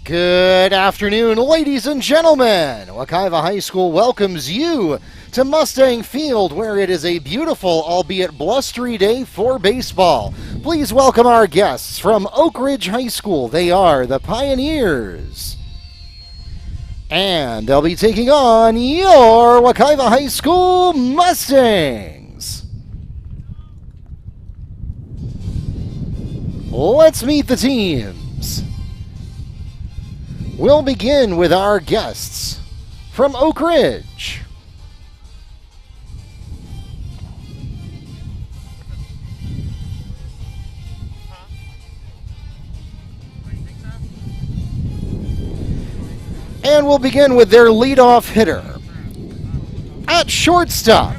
Good afternoon, ladies and gentlemen. Wekiva High School welcomes you to Mustang Field, where it is a beautiful, albeit blustery day for baseball. Please welcome our guests from Oak Ridge High School. They are the Pioneers. And they'll be taking on your Wekiva High School Mustangs. Let's meet the teams. We'll begin with our guests from Oak Ridge. And we'll begin with their leadoff hitter. At shortstop,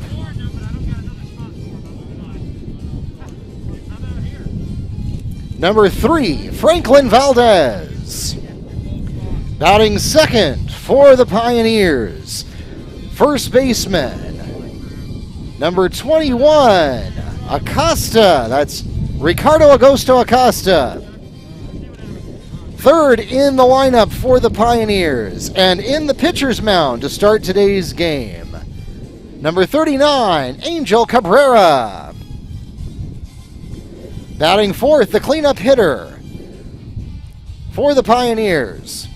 number 3, Franklin Valdez. Batting second for the Pioneers, first baseman, number 21, Acosta. That's Ricardo Agosto Acosta. Third in the lineup for the Pioneers, and in the pitcher's mound to start today's game, number 39, Angel Cabrera. Batting fourth, the cleanup hitter for the Pioneers,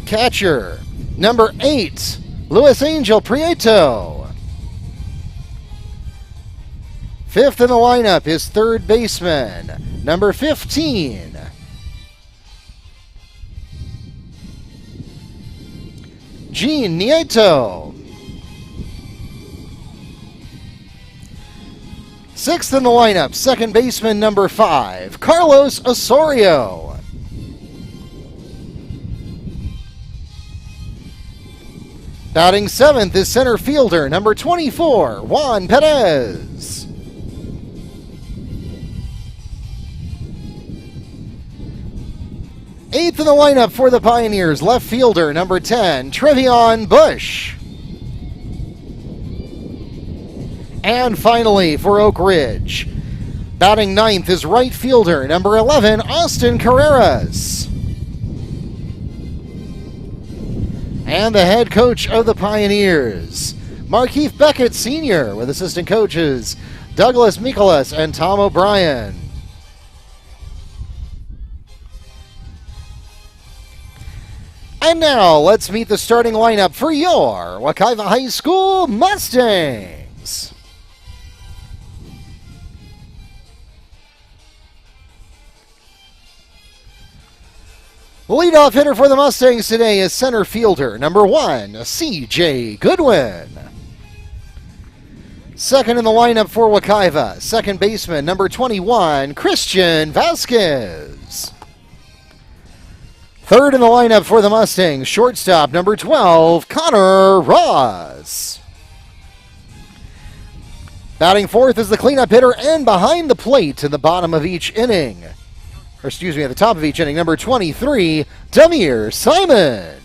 catcher, number 8, Luis Angel Prieto. Fifth in the lineup is third baseman, number 15, Gene Nieto. Sixth in the lineup, second baseman, number 5, Carlos Osorio. Batting seventh is center fielder, number 24, Juan Perez. Eighth in the lineup for the Pioneers, left fielder, number 10, Trevion Bush. And finally, for Oak Ridge, batting ninth is right fielder, number 11, Austin Carreras. And the head coach of the Pioneers, Markeith Beckett Sr., with assistant coaches Douglas Mikolas and Tom O'Brien. And now, let's meet the starting lineup for your Wekiva High School Mustangs. The leadoff hitter for the Mustangs today is center fielder, number 1, C.J. Goodwin. Second in the lineup for Wekiva, second baseman, number 21, Christian Vasquez. Third in the lineup for the Mustangs, shortstop, number 12, Connor Ross. Batting fourth is the cleanup hitter and behind the plate in the bottom of each inning. At the top of each inning, number 23, Damir Simon.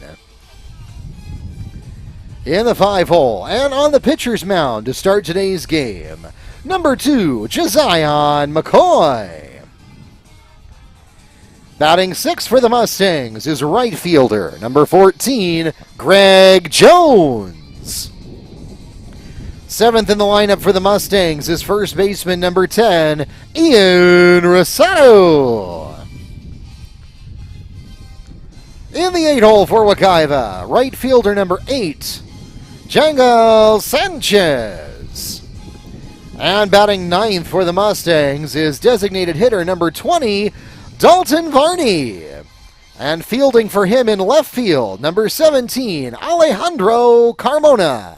In the 5-hole and on the pitcher's mound to start today's game, number 2, Josiah McCoy. Batting sixth for the Mustangs is right fielder, number 14, Greg Jones. Seventh in the lineup for the Mustangs is first baseman, number 10, Ian Rosado. In the 8-hole for Wekiva, right fielder, number 8, Jangal Sanchez. And batting ninth for the Mustangs is designated hitter, number 20, Dalton Varney. And fielding for him in left field, number 17, Alejandro Carmona.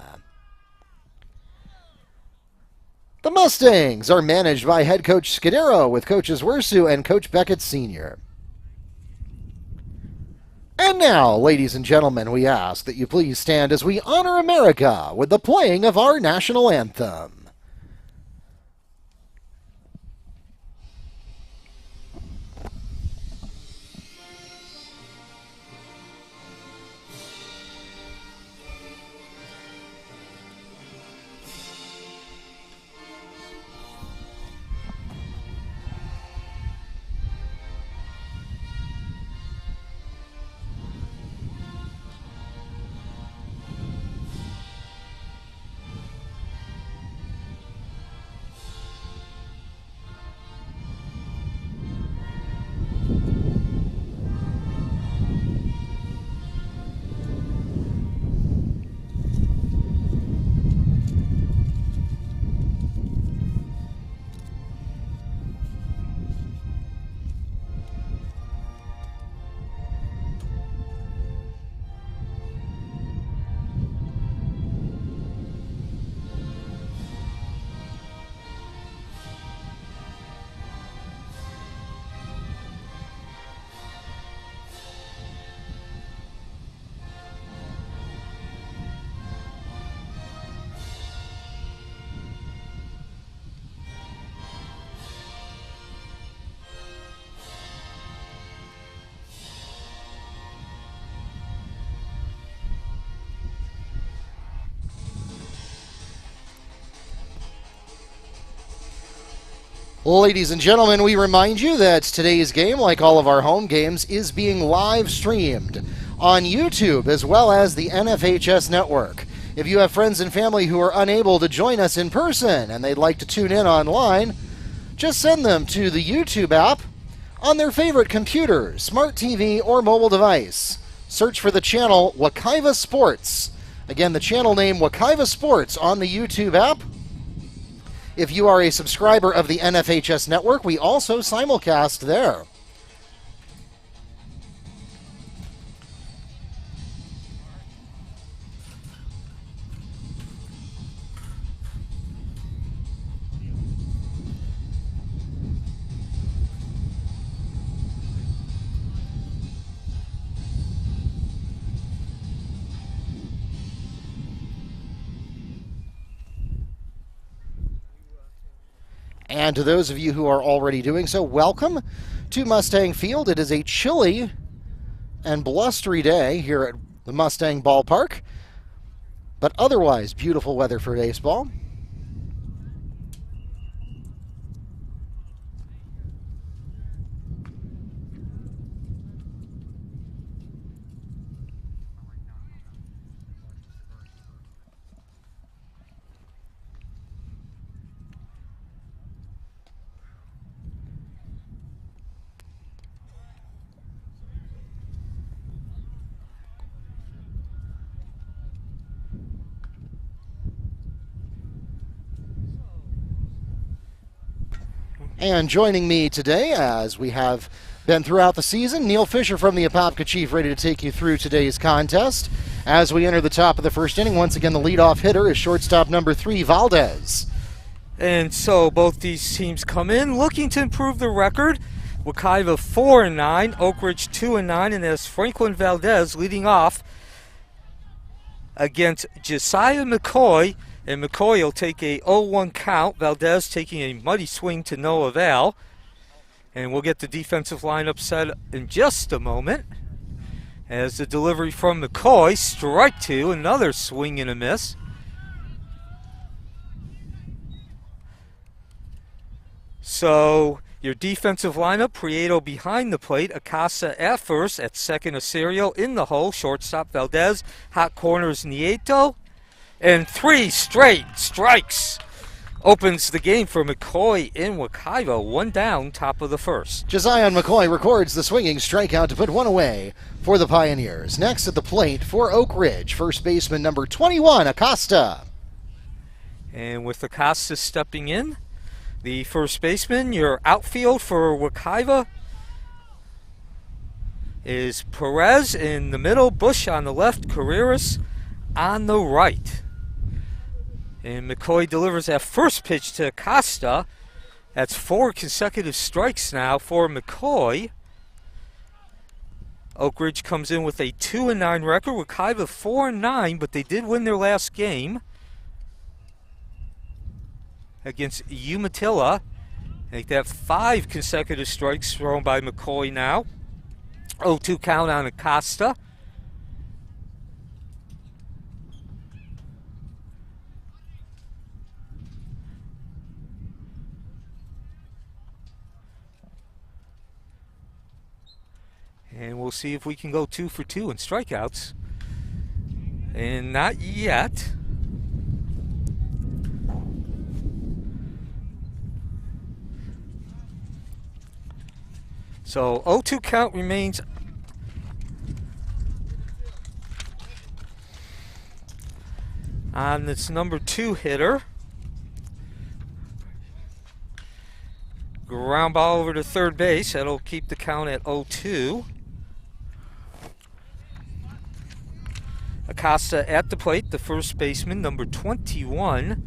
The Mustangs are managed by head coach Scudero with coaches Wersu and coach Beckett Sr. And now, ladies and gentlemen, we ask that you please stand as we honor America with the playing of our national anthem. Ladies and gentlemen, we remind you that today's game, like all of our home games, is being live streamed on YouTube as well as the NFHS network. If you have friends and family who are unable to join us in person and they'd like to tune in online, just send them to the YouTube app on their favorite computer, smart TV, or mobile device. Search for the channel Wekiva Sports. Again, the channel name Wekiva Sports on the YouTube app. If you are a subscriber of the NFHS network, we also simulcast there. And to those of you who are already doing so, welcome to Mustang Field. It is a chilly and blustery day here at the Mustang Ballpark, but otherwise beautiful weather for baseball. And joining me today, as we have been throughout the season, Neil Fisher from the Apopka Chief, ready to take you through today's contest. As we enter the top of the first inning, once again the leadoff hitter is shortstop number 3, Valdez. And so both these teams come in looking to improve the record. Wekiva 4-9, Oak Ridge 2-9, and there's Franklin Valdez leading off against Josiah McCoy. And McCoy will take a 0-1 count. Valdez taking a muddy swing to no avail. And we'll get the defensive lineup set in just a moment. As the delivery from McCoy, strike 2, another swing and a miss. So your defensive lineup, Prieto behind the plate, Acosta at first, at second Osorio in the hole, shortstop Valdez, hot corners Nieto. And 3 straight strikes opens the game for McCoy in Wekiva. 1 down, top of the first. Josiah McCoy records the swinging strikeout to put 1 away for the Pioneers. Next at the plate for Oak Ridge, first baseman number 21, Acosta. And with Acosta stepping in, the first baseman, your outfield for Wekiva is Perez in the middle, Bush on the left, Carreras on the right. And McCoy delivers that first pitch to Acosta. That's 4 consecutive strikes now for McCoy. Oak Ridge comes in with a 2-9 record. Wekiva 4-9, but they did win their last game against Umatilla. Make that 5 consecutive strikes thrown by McCoy now. 0-2 count on Acosta. And we'll see if we can go 2 for 2 in strikeouts. And not yet. So 0-2 count remains on this number 2 hitter. Ground ball over to third base. That'll keep the count at 0-2. Acosta at the plate, the first baseman, number 21.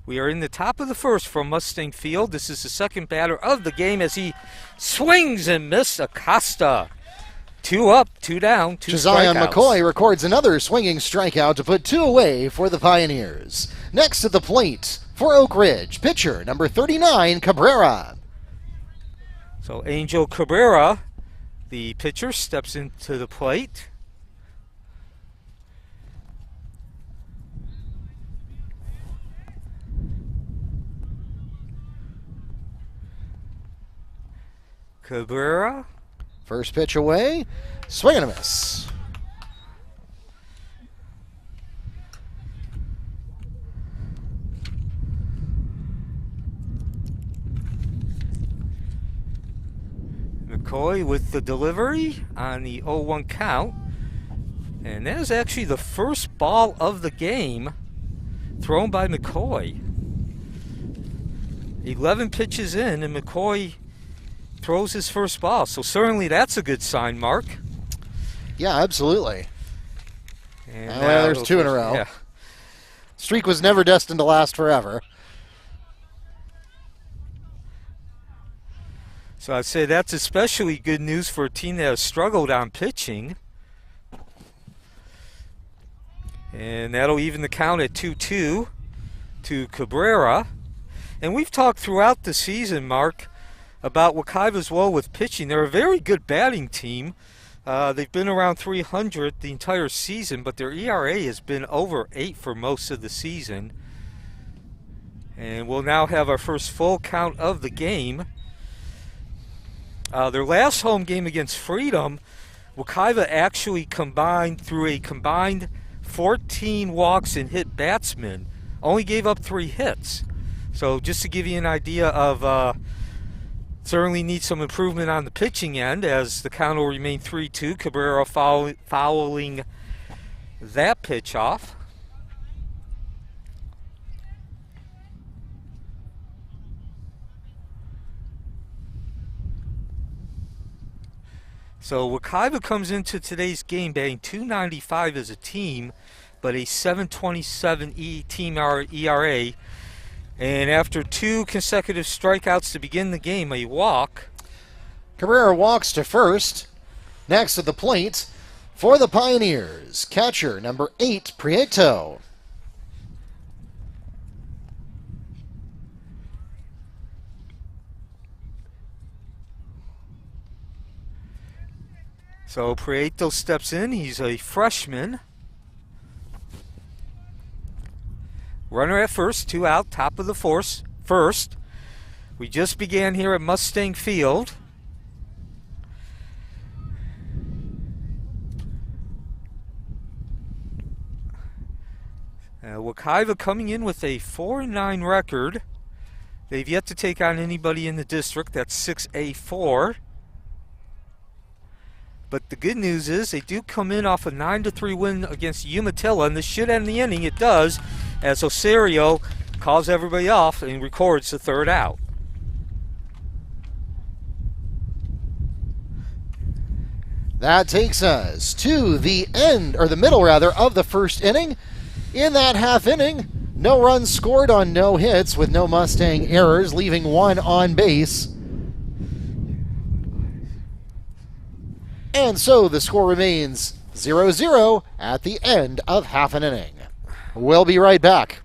We are in the top of the first from Mustang Field. This is the second batter of the game as he swings and misses. Acosta. 2 up, 2 down, 2 Josiah strikeouts. McCoy records another swinging strikeout to put 2 away for the Pioneers. Next at the plate for Oak Ridge, pitcher number 39, Cabrera. So Angel Cabrera, the pitcher, steps into the plate. Cabrera. First pitch away. Swing and a miss. McCoy with the delivery on the 0-1 count. And that is actually the first ball of the game thrown by McCoy. 11 pitches in, and McCoy throws his first ball. So certainly that's a good sign, Mark. Yeah, absolutely. And there's two in a row. Yeah. Streak was never destined to last forever. So I'd say that's especially good news for a team that has struggled on pitching. And that'll even the count at 2-2 to Cabrera. And we've talked throughout the season, Mark, about Wekiva's woe with pitching. They're a very good batting team. They've been around 300 the entire season, but their ERA has been over 8 for most of the season. And we'll now have our first full count of the game. Their last home game against Freedom, Wekiva actually combined through a combined 14 walks and hit batsmen, only gave up 3 hits. So just to give you an idea of certainly needs some improvement on the pitching end, as the count will remain 3-2. Cabrera fouling that pitch off. So Wekiva comes into today's game batting .295 as a team, but a .727 team ERA. And after 2 consecutive strikeouts to begin the game, a walk. Cabrera walks to first. Next at the plate for the Pioneers, catcher number 8, Prieto. So Prieto steps in. He's a freshman. Runner at first, 2 out, top of the first. We just began here at Mustang Field. Wekiva coming in with a 4-9 record. They've yet to take on anybody in the district. That's 6A4. But the good news is they do come in off a 9-3 win against Umatilla, and this should end the inning. It does, as Osorio calls everybody off and records the 3rd out. That takes us to the end, or the middle rather, of the first inning. In that half inning, no runs scored on no hits with no Mustang errors, leaving 1 on base. And so the score remains 0-0 at the end of half an inning. We'll be right back.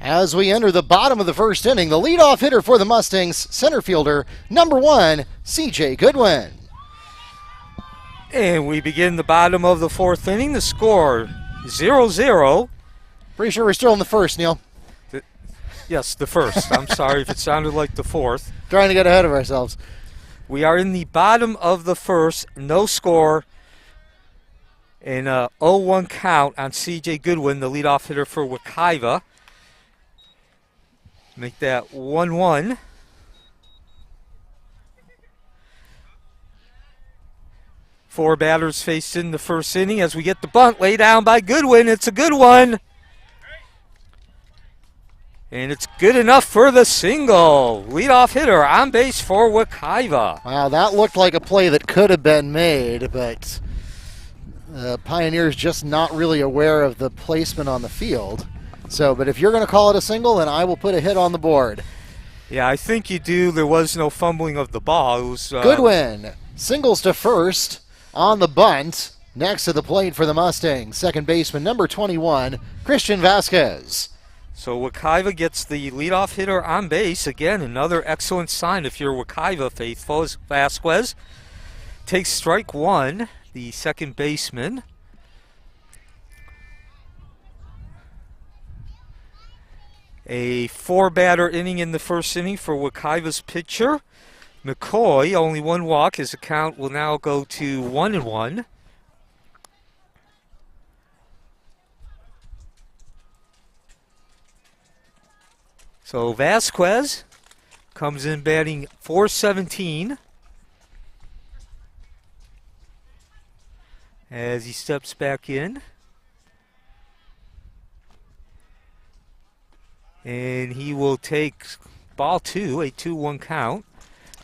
As we enter the bottom of the first inning, the leadoff hitter for the Mustangs, center fielder, number 1, C.J. Goodwin. And we begin the bottom of the fourth inning. The score 0-0. Pretty sure we're still in the first, Neil. Yes, the first. I'm sorry if it sounded like the fourth. Trying to get ahead of ourselves. We are in the bottom of the first. No score. And a 0-1 count on C.J. Goodwin, the leadoff hitter for Wekiva. Make that 1-1. Four batters faced in the first inning as we get the bunt laid down by Goodwin. It's a good one. And it's good enough for the single. Leadoff hitter on base for Wekiva. Wow, that looked like a play that could have been made, but Pioneers just not really aware of the placement on the field. So, but if you're going to call it a single, then I will put a hit on the board. Yeah, I think you do. There was no fumbling of the ball. It was Goodwin singles to first on the bunt. Next to the plate for the Mustangs, second baseman number 21, Christian Vasquez. So Wekiva gets the leadoff hitter on base. Again, another excellent sign if you're Wekiva faithful. As Vasquez takes strike one, the second baseman. A four-batter inning in the first inning for Wekiva's pitcher. McCoy, only one walk. His account will now go to 1-1. So Vasquez comes in batting .417 as he steps back in. And he will take ball two, a 2-1 count.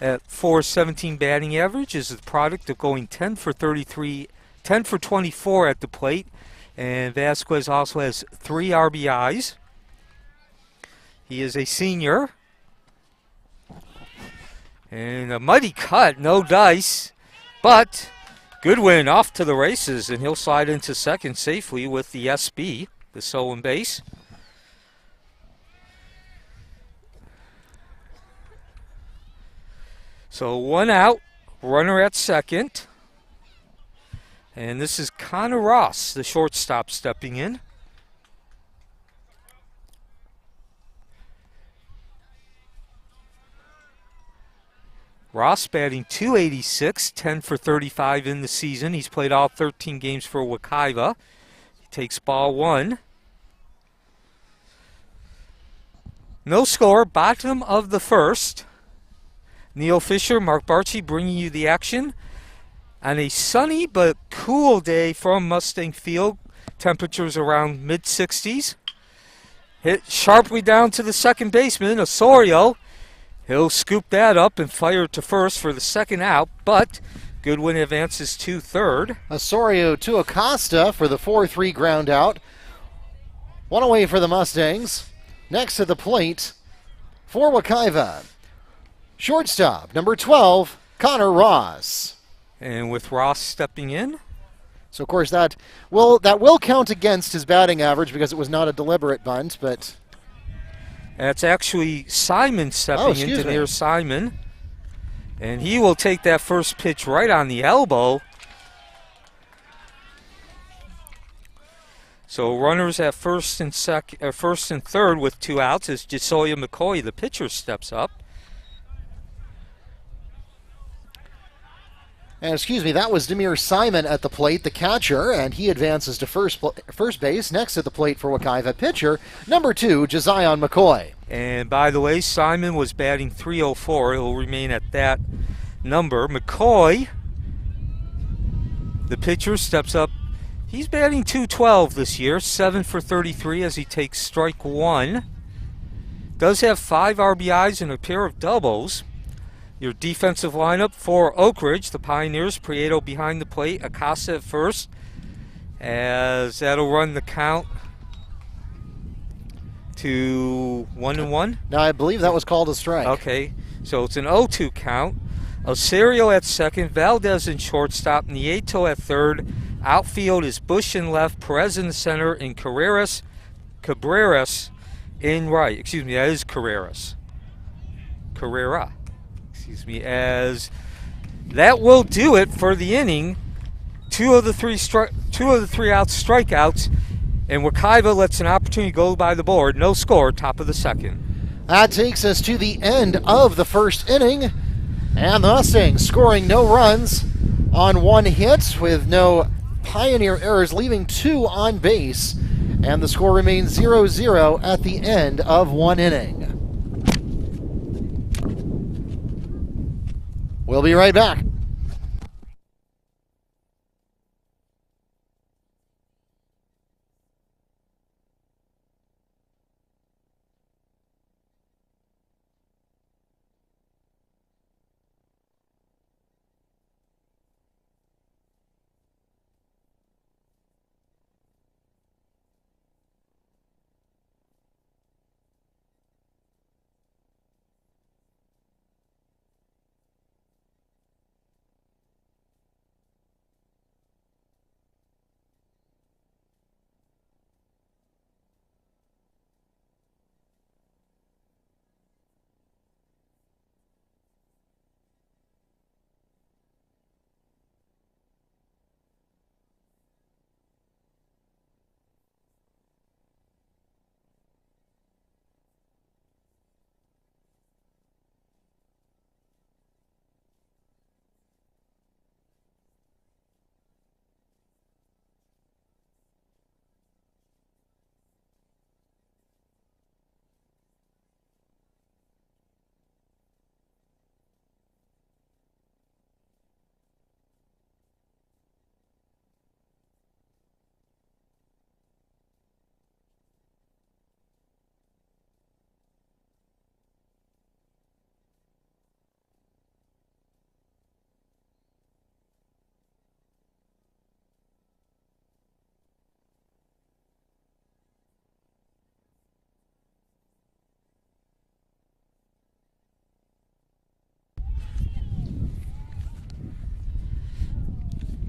At .417 batting average is the product of going 10 for 33, 10 for 24 at the plate. And Vasquez also has 3 RBIs. He is a senior. And a mighty cut, no dice. But Goodwin off to the races, and he'll slide into second safely with the SB, the stolen base. So 1 out, runner at second. And this is Connor Ross, the shortstop, stepping in. Ross batting .286, 10 for 35 in the season. He's played all 13 games for Wekiva. He takes ball one. No score, bottom of the first. Neil Fisher, Mark Barchi bringing you the action on a sunny but cool day from Mustang Field. Temperatures around mid-60s. Hit sharply down to the second baseman, Osorio. He'll scoop that up and fire to first for the second out, but Goodwin advances to third. Osorio to Acosta for the 4-3 ground out. One away for the Mustangs. Next to the plate for Wekiva, shortstop, number 12, Connor Ross. And with Ross stepping in. So, of course, that will count against his batting average because it was not a deliberate bunt, but... That's actually Simon stepping in, near Simon. And he will take that first pitch right on the elbow. So runners at first and third with 2 outs as Josiah McCoy, the pitcher, steps up. And that was Demir Simon at the plate, the catcher, and he advances to first base. Next to the plate for Wekiva, pitcher, number 2, Josiah McCoy. And by the way, Simon was batting .304. He'll remain at that number. McCoy, the pitcher, steps up. He's batting .212 this year, 7 for 33 as he takes strike one. Does have 5 RBIs and a pair of doubles. Your defensive lineup for Oak Ridge, the Pioneers, Prieto behind the plate, Acosta at first, as that'll run the count to 1-1. Now, I believe that was called a strike. Okay, so it's an 0-2 count. Osorio at second, Valdez in shortstop, Nieto at third. Outfield is Bush in left, Perez in the center, and Cabreras That is Carrera. As that will do it for the inning. Two of the three outs, strikeouts, and Wekiva lets an opportunity go by the board. No score, top of the second. That takes us to the end of the first inning, and the Mustangs scoring no runs on one hit with no Pioneer errors, leaving 2 on base, and the score remains 0-0 at the end of one inning. We'll be right back.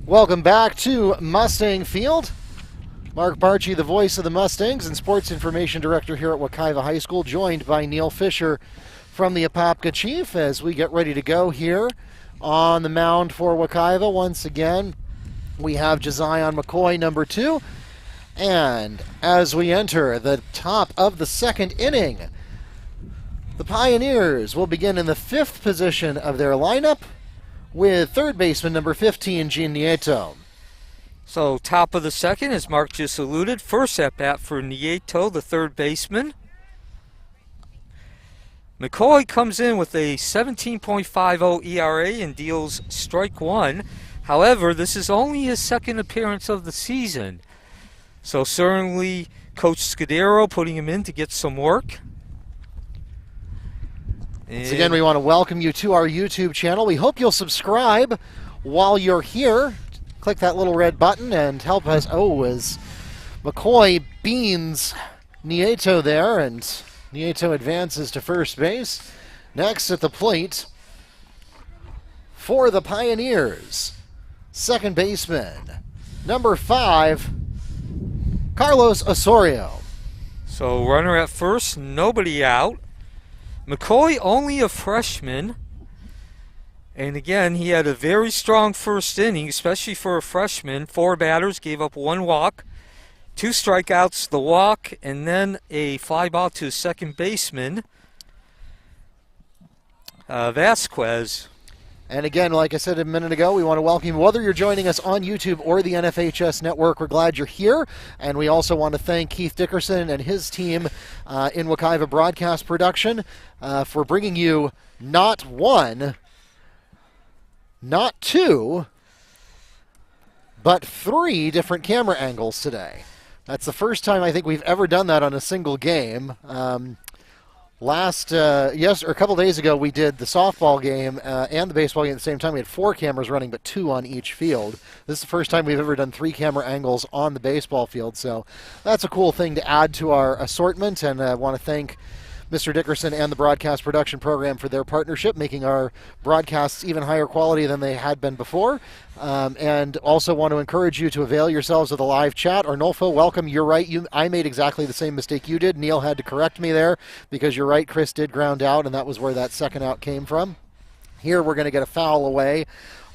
Welcome back to Mustang Field. Mark Barchi, the voice of the Mustangs and sports information director here at Wekiva High School, joined by Neil Fisher from the Apopka Chief as we get ready to go here on the mound for Wekiva. Once again, we have Josiah McCoy, number 2. And as we enter the top of the second inning, the Pioneers will begin in the 5th position of their lineup with third baseman number 15, Gene Nieto. So top of the second, as Mark just alluded, first at bat for Nieto, the third baseman. McCoy comes in with a 17.50 ERA and deals strike 1. However, this is only his second appearance of the season. So certainly Coach Scudero putting him in to get some work. Once again, we want to welcome you to our YouTube channel. We hope you'll subscribe while you're here. Click that little red button and help us. As McCoy beans Nieto there, and Nieto advances to first base. Next at the plate for the Pioneers, second baseman, number 5, Carlos Osorio. So runner at first, nobody out. McCoy only a freshman, and again, he had a very strong first inning, especially for a freshman. 4 batters, gave up 1 walk, 2 strikeouts, the walk, and then a fly ball to second baseman, Vasquez. And again, like I said a minute ago, we want to welcome you, whether you're joining us on YouTube or the NFHS Network. We're glad you're here. And we also want to thank Keith Dickerson and his team in Wekiva Broadcast Production for bringing you not 1, not 2, but 3 different camera angles today. That's the first time I think we've ever done that on a single game. A couple days ago, we did the softball game and the baseball game at the same time. We had 4 cameras running, but 2 on each field. This is the first time we've ever done 3 camera angles on the baseball field, so that's a cool thing to add to our assortment. And I want to thank Mr. Dickerson and the broadcast production program for their partnership, making our broadcasts even higher quality than they had been before. And also want to encourage you to avail yourselves of the live chat. Arnulfo, welcome. You're right. I made exactly the same mistake you did. Neil had to correct me there because you're right. Chris did ground out, and that was where that second out came from. Here we're going to get a foul away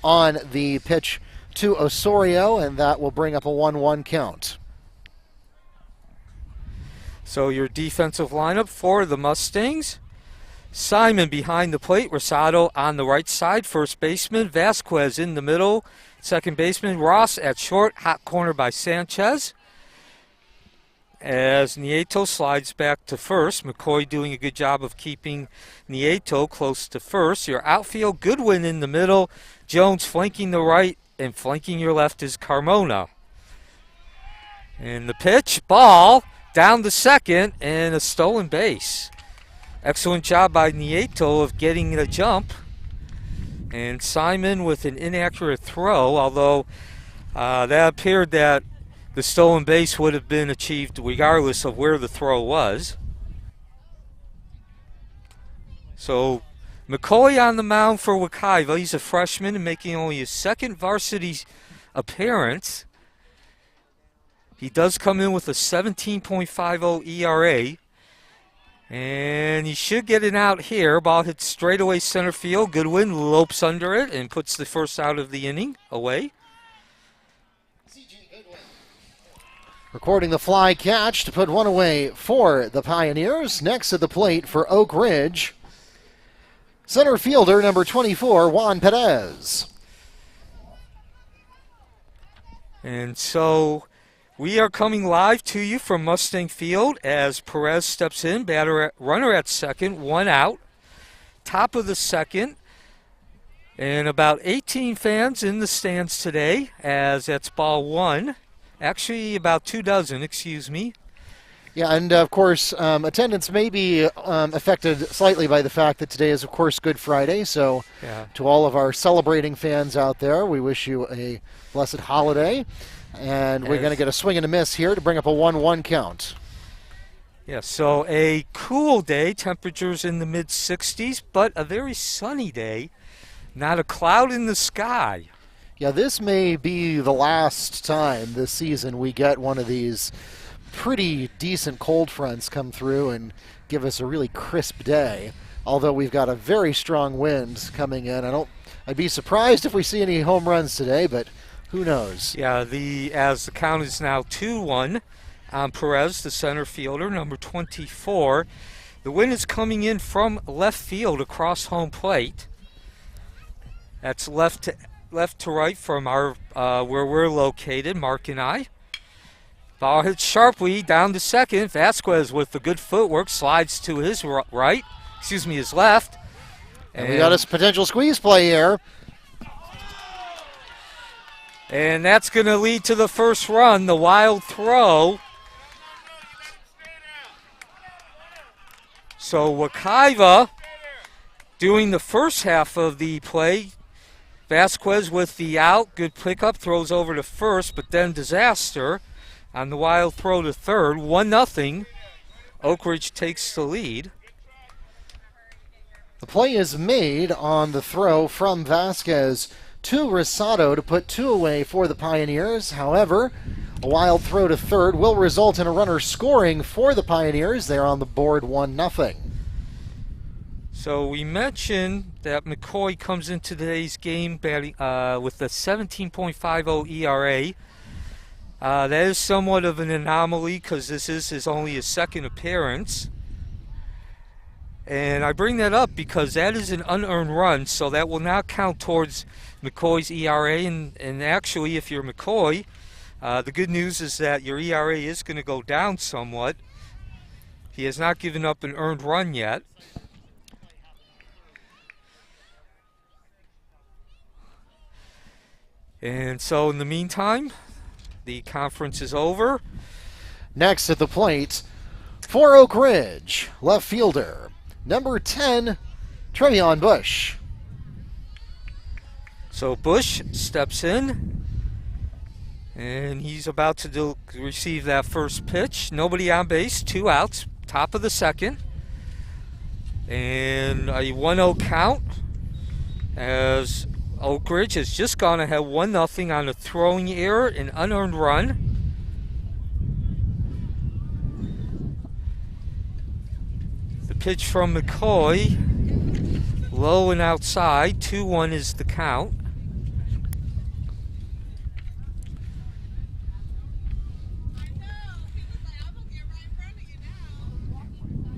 on the pitch to Osorio, and that will bring up a 1-1 count. So your defensive lineup for the Mustangs: Simon behind the plate, Rosado on the right side, first baseman, Vasquez in the middle, second baseman, Ross at short, hot corner by Sanchez. As Nieto slides back to first, McCoy doing a good job of keeping Nieto close to first. Your outfield, Goodwin in the middle, Jones flanking the right, and flanking your left is Carmona. And the pitch, ball, down to second, and a stolen base. Excellent job by Nieto of getting the jump. And Simon with an inaccurate throw, although that appeared that the stolen base would have been achieved regardless of where the throw was. So McCoy on the mound for Wekiva. He's a freshman and making only his second varsity appearance. He does come in with a 17.50 ERA. And he should get it out here. Ball hits straightaway center field. Goodwin lopes under it and puts the first out of the inning away. Recording the fly catch to put one away for the Pioneers. Next at the plate for Oak Ridge, center fielder number 24, Juan Perez. And so we are coming live to you from Mustang Field as Perez steps in, runner at second, one out, top of the second, and about 18 fans in the stands today as that's ball one. Actually, about 24, excuse me. Yeah, and of course, attendance may be affected slightly by the fact that today is, of course, Good Friday. So to all of our celebrating fans out there, we wish you a blessed holiday. And we're going to get a swing and a miss here to bring up a 1-1 count. Yeah, so a cool day, temperatures in the mid-60s, but a very sunny day. Not a cloud in the sky. Yeah, this may be the last time this season we get one of these pretty decent cold fronts come through and give us a really crisp day. Although we've got a very strong wind coming in. I'd be surprised if we see any home runs today, but who knows? Yeah, as the count is now 2-1 on Perez, the center fielder, number 24. The wind is coming in from left field across home plate. That's left to right from our where we're located, Mark and I. Ball hits sharply down to second. Vasquez with the good footwork slides to his right, his left. And we got a potential squeeze play here. And that's going to lead to the first run, the wild throw. So Wekiva doing the first half of the play. Vasquez with the out, good pickup, throws over to first, but then disaster on the wild throw to third. 1-0. Oak Ridge takes the lead. The play is made on the throw from Vasquez to Rosado to put two away for the Pioneers. However, a wild throw to third will result in a runner scoring for the Pioneers. They're on the board 1-0. So we mentioned that McCoy comes into today's game batting with a 17.50 ERA. That is somewhat of an anomaly because this is only his second appearance. And I bring that up because that is an unearned run, so that will not count towards McCoy's ERA. And actually, if you're McCoy, the good news is that your ERA is going to go down somewhat. He has not given up an earned run yet. And so in the meantime, the conference is over. Next at the plate for Oak Ridge, left fielder, number 10, Trevion Bush. So Bush steps in, and he's about to receive that first pitch. Nobody on base, two outs, top of the second. And a 1-0 count as Oak Ridge has just gone ahead 1-0 on a throwing error, an unearned run. The pitch from McCoy, low and outside, 2-1 is the count.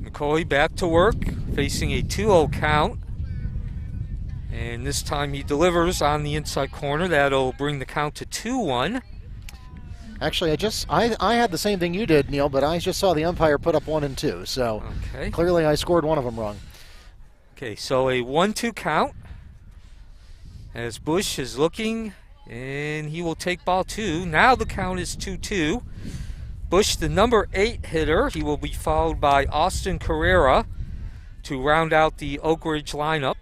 McCoy back to work, facing a 2-0 count. And this time he delivers on the inside corner. That'll bring the count to 2-1. Actually, I had the same thing you did, Neil, but I just saw the umpire put up 1 and 2, so okay. Clearly I scored one of them wrong. Okay, so a 1-2 count as Bush is looking, and he will take ball 2. Now the count is 2-2. Bush, the number 8 hitter, he will be followed by Austin Carrera to round out the Oak Ridge lineup.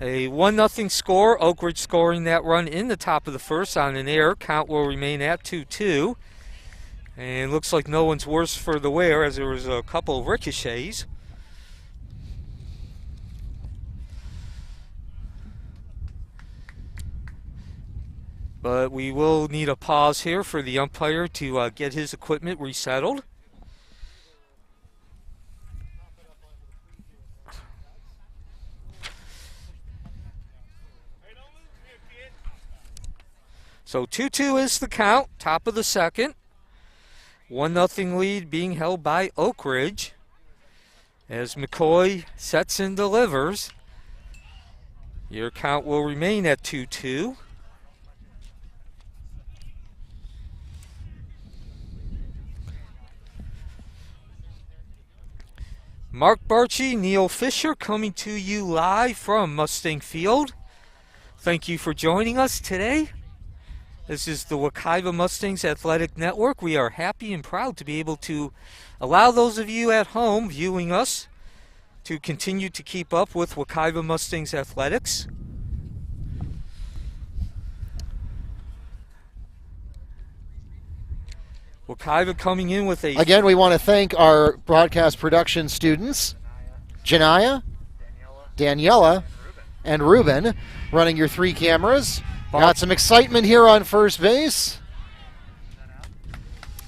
A 1-0 score, Oak Ridge scoring that run in the top of the first on an error. Count will remain at 2-2. And looks like no one's worse for the wear as there was a couple of ricochets. But we will need a pause here for the umpire to get his equipment resettled. So 2-2 is the count, top of the second. 1-0 lead being held by Oak Ridge as McCoy sets and delivers. Your count will remain at 2-2. Mark Barchi, Neil Fisher coming to you live from Mustang Field. Thank you for joining us today. This is the Wekiva Mustangs Athletic Network. We are happy and proud to be able to allow those of you at home viewing us to continue to keep up with Wekiva Mustangs athletics. Wekiva coming in with a... Again, we want to thank our broadcast production students, Janaya, Daniela, and Ruben, running your 3 cameras. Got some excitement here on first base.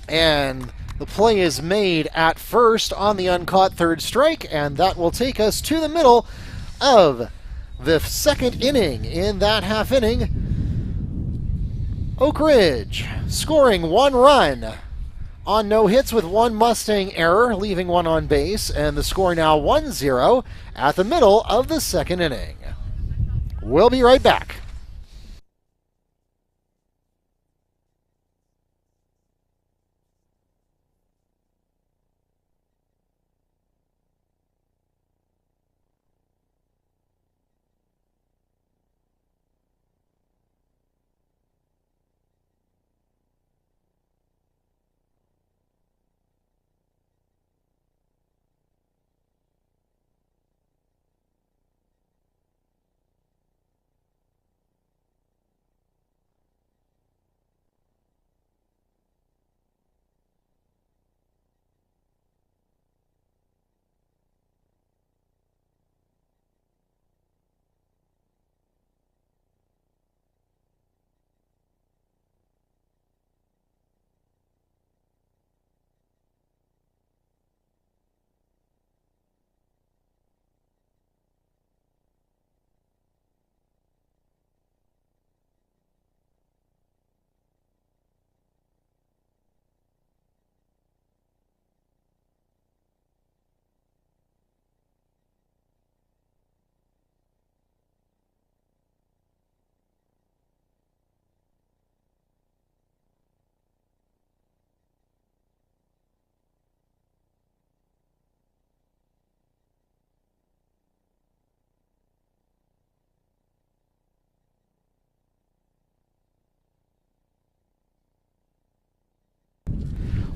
And the play is made at first on the uncaught third strike, and that will take us to the middle of the second inning. In that half inning, Oak Ridge scoring 1 run on no hits with 1 Mustang error, leaving 1 on base, and the score now 1-0 at the middle of the second inning. We'll be right back.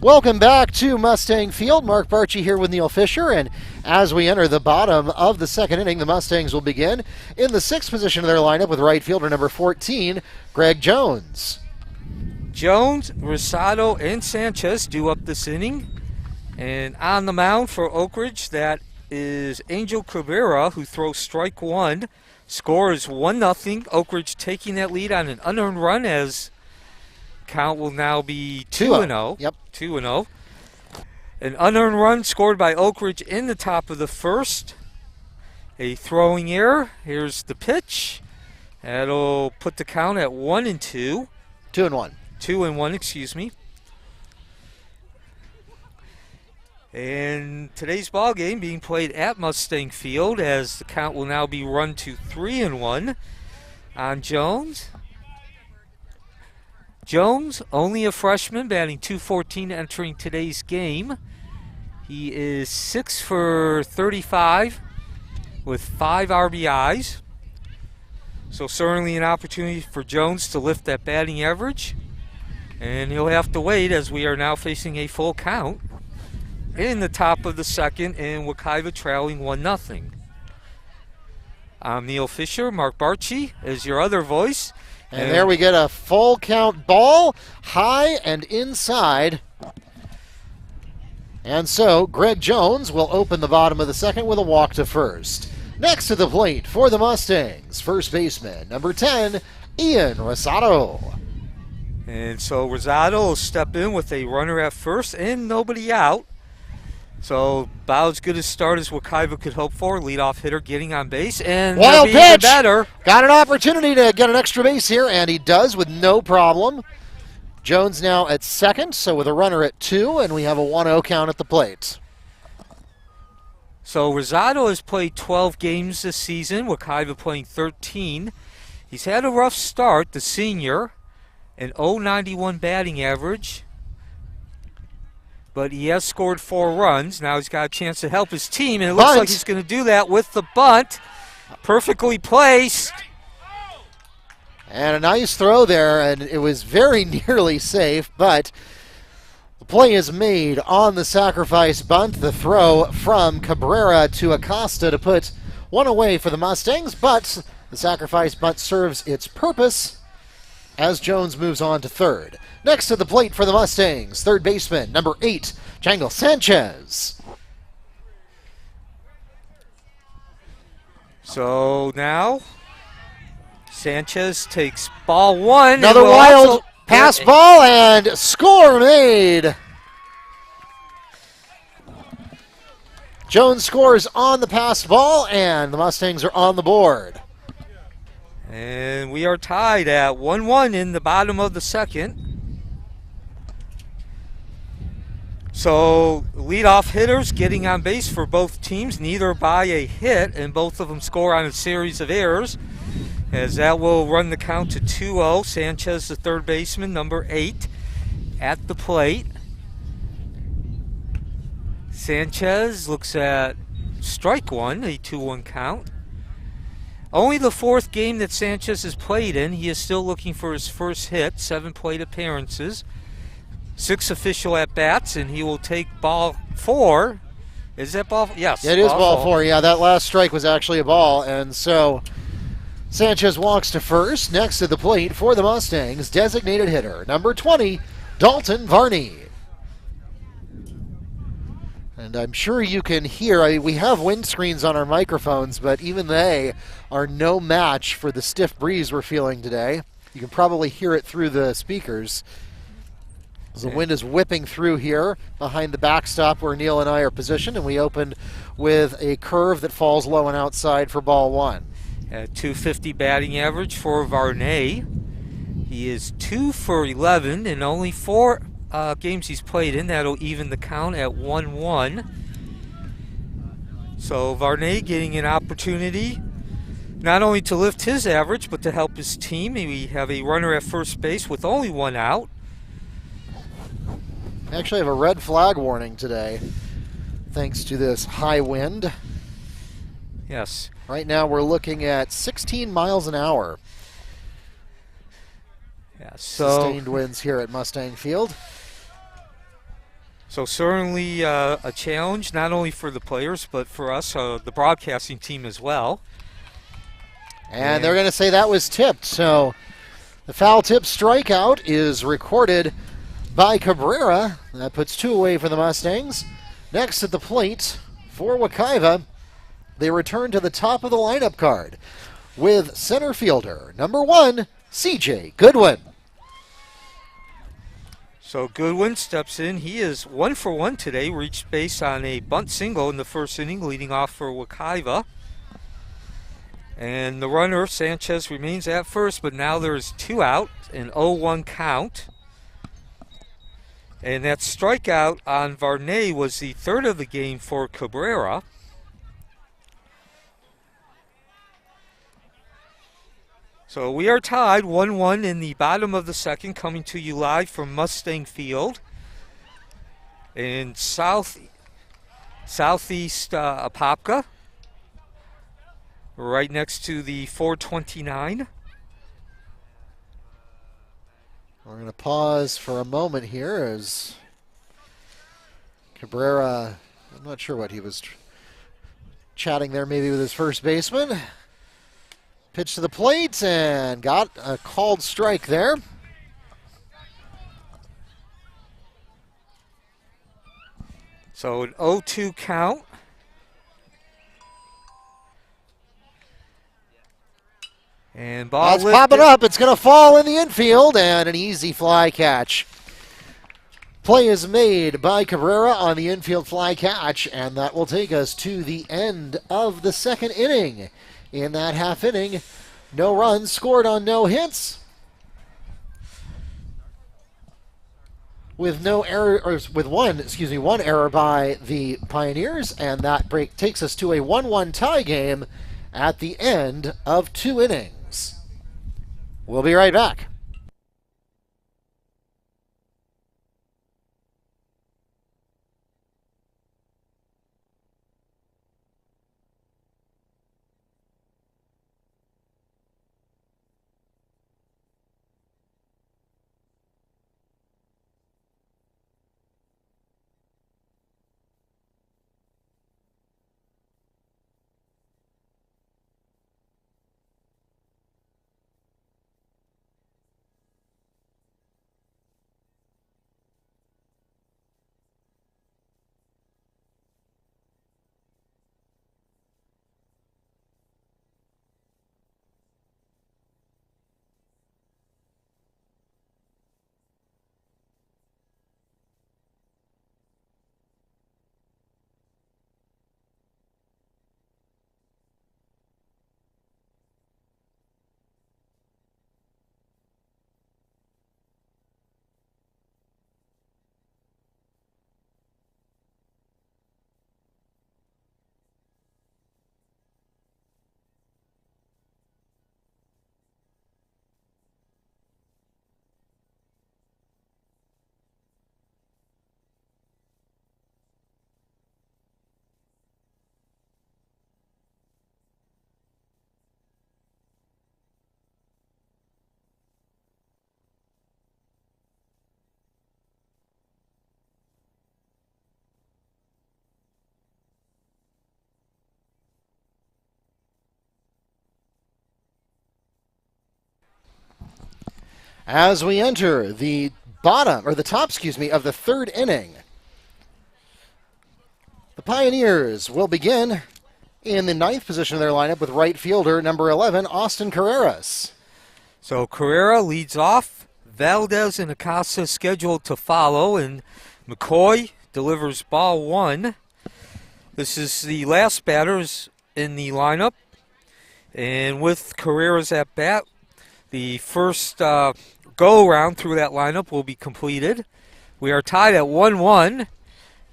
Welcome back to Mustang Field. Mark Barchi here with Neil Fisher, and as we enter the bottom of the second inning, the Mustangs will begin in the 6th position of their lineup with right fielder number 14, Greg Jones. Jones, Rosado, and Sanchez do up this inning. And on the mound for Oak Ridge, that is Angel Cabrera, who throws strike one. Score is 1-0. Oak Ridge taking that lead on an unearned run, as count will now be 2-0. Yep. 2-0. An unearned run scored by Oak Ridge in the top of the first. A throwing error. Here's the pitch. That'll put the count at 1-2. 2-1. 2-1, excuse me. And today's ball game being played at Mustang Field, as the count will now be run to 3-1 on Jones. Jones, only a freshman, batting .214 entering today's game. He is 6 for 35 with 5 RBIs. So certainly an opportunity for Jones to lift that batting average. And he'll have to wait, as we are now facing a full count in the top of the second, and Wekiva trailing 1-0. I'm Neil Fisher. Mark Barchi is your other voice. And there we get a full count ball, high and inside. And so Greg Jones will open the bottom of the second with a walk to first. Next to the plate for the Mustangs, first baseman, number 10, Ian Rosado. And so Rosado will step in with a runner at first and nobody out. So about as good a start as Wekiva could hope for. Leadoff hitter getting on base, and wild pitch. Even better. Got an opportunity to get an extra base here, and he does with no problem. Jones now at second, so with a runner at 2, and we have a 1-0 count at the plate. So Rosado has played 12 games this season, Wekiva playing 13. He's had a rough start, the senior, an .091 batting average. But he has scored 4 runs. Now he's got a chance to help his team, and it looks like he's going to do that with the bunt. Perfectly placed. And a nice throw there, and it was very nearly safe, but the play is made on the sacrifice bunt. The throw from Cabrera to Acosta to put one away for the Mustangs, but the sacrifice bunt serves its purpose as Jones moves on to third. Next to the plate for the Mustangs, third baseman, number 8, Jangle Sanchez. So now Sanchez takes ball one. Another wild pass ball, and score made. Jones scores on the pass ball, and the Mustangs are on the board. And we are tied at 1-1 in the bottom of the second. So leadoff hitters getting on base for both teams, neither by a hit, and both of them score on a series of errors, as that will run the count to 2-0. Sanchez, the third baseman, number 8, at the plate. Sanchez looks at strike one, a 2-1 count. Only the 4th game that Sanchez has played in. He is still looking for his first hit, 7 plate appearances, 6 official at-bats, and he will take ball 4. Is that ball? Yes. It is ball 4. Yeah, that last strike was actually a ball, and so Sanchez walks to first. Next to the plate for the Mustangs, designated hitter, number 20, Dalton Varney. And I'm sure you can hear, we have windscreens on our microphones, but even they are no match for the stiff breeze we're feeling today. You can probably hear it through the speakers. The wind is whipping through here behind the backstop where Neil and I are positioned, and we opened with a curve that falls low and outside for ball 1. At .250 batting average for Varney. He is 2 for 11 in only 4 games he's played in. That'll even the count at 1-1. So Varney getting an opportunity not only to lift his average, but to help his team. We have a runner at first base with only 1 out. We actually have a red flag warning today, thanks to this high wind. Yes. Right now we're looking at 16 miles an hour. Yeah, so sustained winds here at Mustang Field. So certainly a challenge, not only for the players, but for us, the broadcasting team as well. And they're going to say that was tipped. So the foul tip strikeout is recorded by Cabrera. That puts 2 away for the Mustangs. Next at the plate for Wekiva, they return to the top of the lineup card with center fielder number 1, CJ Goodwin. So Goodwin steps in. He is 1 for 1 today. Reached base on a bunt single in the first inning, leading off for Wekiva. And the runner, Sanchez, remains at first, but now there's 2 out, an 0-1 count. And that strikeout on Varney was the third of the game for Cabrera. So we are tied 1-1 in the bottom of the second, coming to you live from Mustang Field in southeast Apopka, right next to the 429. We're going to pause for a moment here as Cabrera, I'm not sure what he was chatting there, maybe with his first baseman. Pitch to the plate and got a called strike there. So an 0-2 count. And ball That's popping up. It's going to fall in the infield and an easy fly catch. Play is made by Cabrera on the infield fly catch, and that will take us to the end of the second inning. In that half inning, no runs scored on no hits. With no error, or with one error by the Pioneers, and that break takes us to a 1-1 tie game at the end of 2 innings. We'll be right back. As we enter the top, of the third inning, the Pioneers will begin in the 9th position of their lineup with right fielder number 11, Austin Carreras. So Carrera leads off. Valdez and Acasa scheduled to follow, and McCoy delivers ball 1. This is the last batters in the lineup, and with Carreras at bat, the first go-around through that lineup will be completed. We are tied at 1-1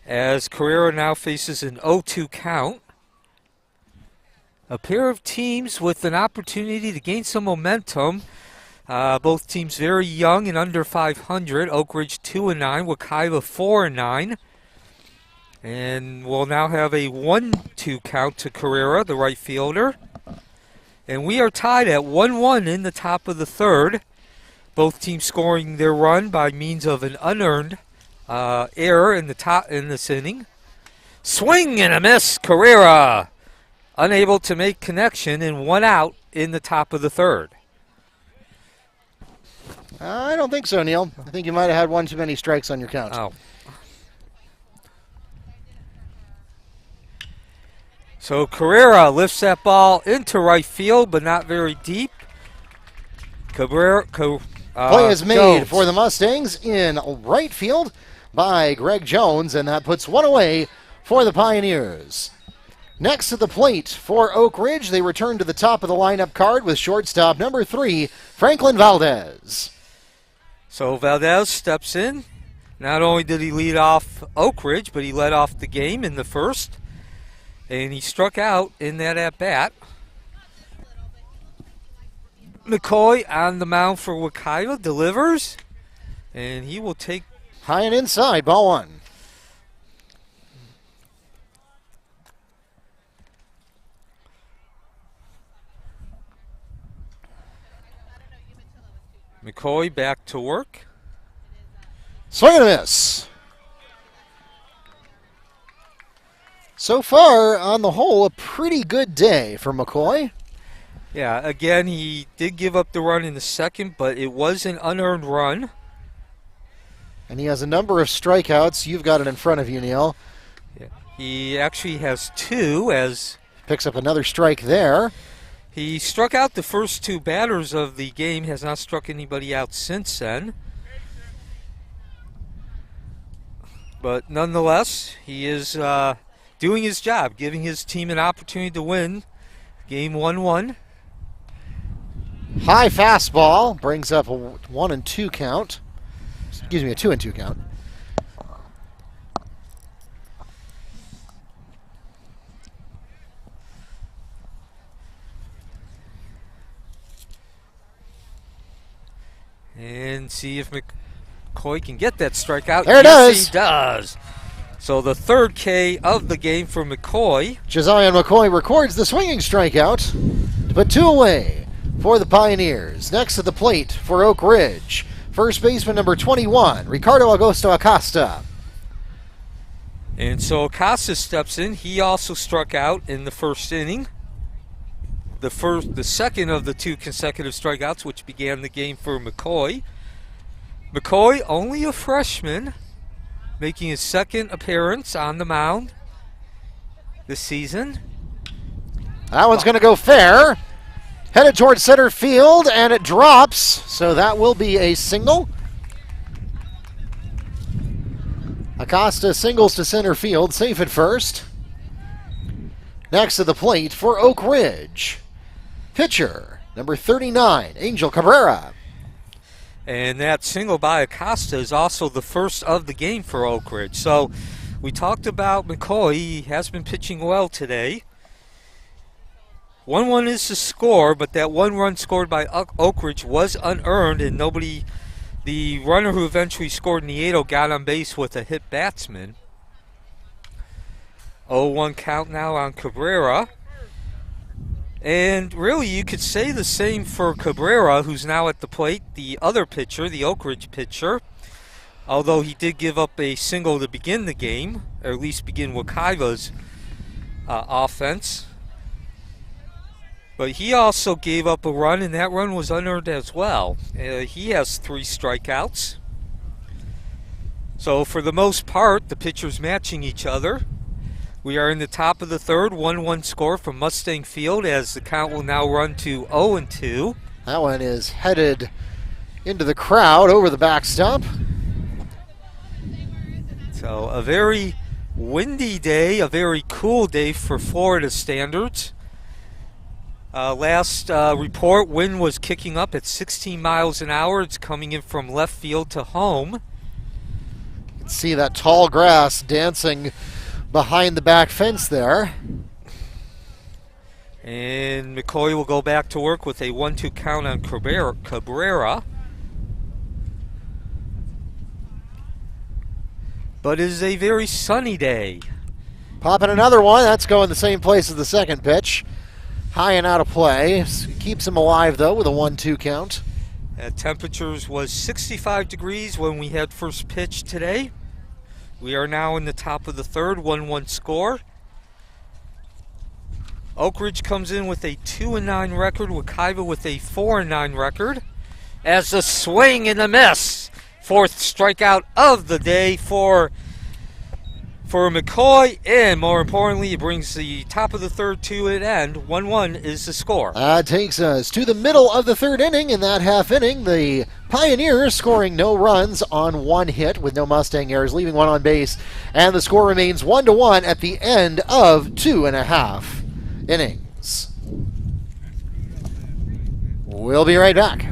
as Carrera now faces an 0-2 count. A pair of teams with an opportunity to gain some momentum. Both teams very young and under 500. Oak Ridge 2-9, Wekiva 4-9. And we'll now have a 1-2 count to Carrera, the right fielder. And we are tied at 1-1 in the top of the third. Both teams scoring their run by means of an unearned error in this inning. Swing and a miss, Carrera. Unable to make connection and 1 out in the top of the third. I don't think so, Neil. I think you might have had one too many strikes on your count. Oh. So Carrera lifts that ball into right field, but not very deep. Play is made Jones. for the Mustangs in right field by Greg Jones, and that puts one away for the Pioneers. Next to the plate for Oak Ridge, they return to the top of the lineup card with shortstop number 3, Franklin Valdez. So Valdez steps in. Not only did he lead off Oak Ridge, but he led off the game in the first. And he struck out in that at-bat. McCoy on the mound for Wekiva delivers. And he will take... High and inside, ball 1. McCoy back to work. Swing and a miss. So far, on the whole, a pretty good day for McCoy. Yeah, again, he did give up the run in the second, but it was an unearned run. And he has a number of strikeouts. You've got it in front of you, Neil. Yeah. He actually has 2 as... Picks up another strike there. He struck out the first 2 batters of the game, has not struck anybody out since then. But nonetheless, he is doing his job, giving his team an opportunity to win game 1-1. High fastball brings up a 1-2 count. Excuse me, a 2-2 count. And see if McCoy can get that strikeout. There it yes, is. He does. So the third K of the game for McCoy. Josiah McCoy records the swinging strikeout to put 2 away for the Pioneers. Next to the plate for Oak Ridge, first baseman number 21, Ricardo Augusto Acosta. And so Acosta steps in. He also struck out in the first inning. The second of the 2 consecutive strikeouts, which began the game for McCoy. McCoy, only a freshman, making his second appearance on the mound this season. That one's going to go fair. Headed towards center field, and it drops, so that will be a single. Acosta singles to center field, safe at first. Next to the plate for Oak Ridge, pitcher number 39, Angel Cabrera. And that single by Acosta is also the first of the game for Oak Ridge. So we talked about McCoy. He has been pitching well today. 1-1 is the score, but that 1 run scored by Oak Ridge was unearned, and the runner who eventually scored, Nieto, got on base with a hit batsman. 0-1 count now on Cabrera. And really, you could say the same for Cabrera, who's now at the plate, the other pitcher, the Oak Ridge pitcher. Although he did give up a single to begin the game, or at least begin Wekiva's offense. But he also gave up a run, and that run was unearned as well. He has 3 strikeouts. So for the most part, the pitchers matching each other. We are in the top of the third, 1-1 score from Mustang Field, as the count will now run to 0-2. That one is headed into the crowd over the backstop. So a very windy day, a very cool day for Florida standards. Last report, wind was kicking up at 16 miles an hour. It's coming in from left field to home. You can see that tall grass dancing behind the back fence there. And McCoy will go back to work with a 1-2 count on Cabrera. But it is a very sunny day. Popping another one. That's going the same place as the second pitch. High and out of play. Keeps him alive, though, with a 1-2 count. Temperatures was 65 degrees when we had first pitch today. We are now in the top of the third, 1-1 score. Oak Ridge comes in with a 2-9 record, Wekiva with a 4-9 record. As a swing and a miss. 4th strikeout of the day for for McCoy, and more importantly, it brings the top of the third to an end. 1-1 is the score. That takes us to the middle of the third inning. In that half inning, the Pioneers scoring no runs on one hit with no Mustang errors, leaving one on base, and the score remains 1-1 at the end of 2.5 innings. We'll be right back.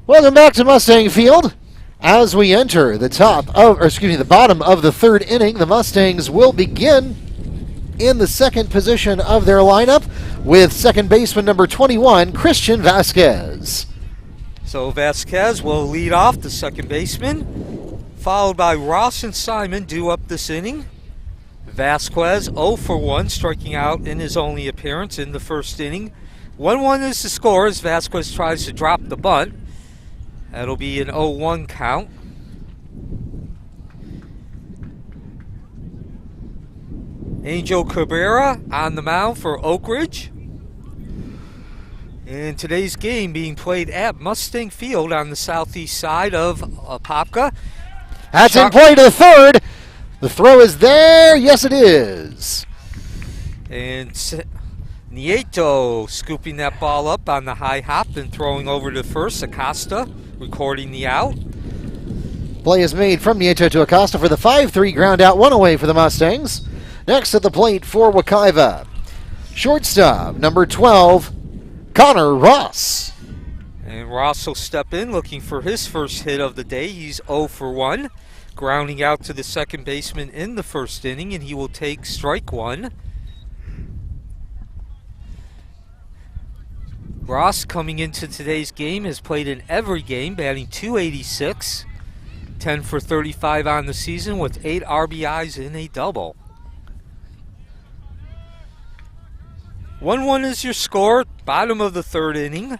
Welcome back to Mustang Field. As we enter the bottom of the third inning, the Mustangs will begin in the second position of their lineup with second baseman number 21, Christian Vasquez. So Vasquez will lead off, the second baseman, followed by Ross and Simon due up this inning. Vasquez 0 for 1, striking out in his only appearance in the first inning. 1-1 is the score as Vasquez tries to drop the bunt. That'll be an 0-1 count. Angel Cabrera on the mound for Oak Ridge. And today's game being played at Mustang Field on the southeast side of Apopka. That's in play to the third. The throw is there. Yes, it is. And Nieto scooping that ball up on the high hop and throwing over to first. Acosta recording the out. Play is made from Nieto to Acosta for the 5-3 ground out, one away for the Mustangs. Next at the plate for Wekiva, shortstop number 12, Connor Ross. And Ross will step in looking for his first hit of the day. He's 0 for 1, grounding out to the second baseman in the first inning, and he will take strike one. Ross, coming into today's game, has played in every game, batting .286, 10 for 35 on the season with 8 RBIs and a double. 1-1 is your score, bottom of the third inning.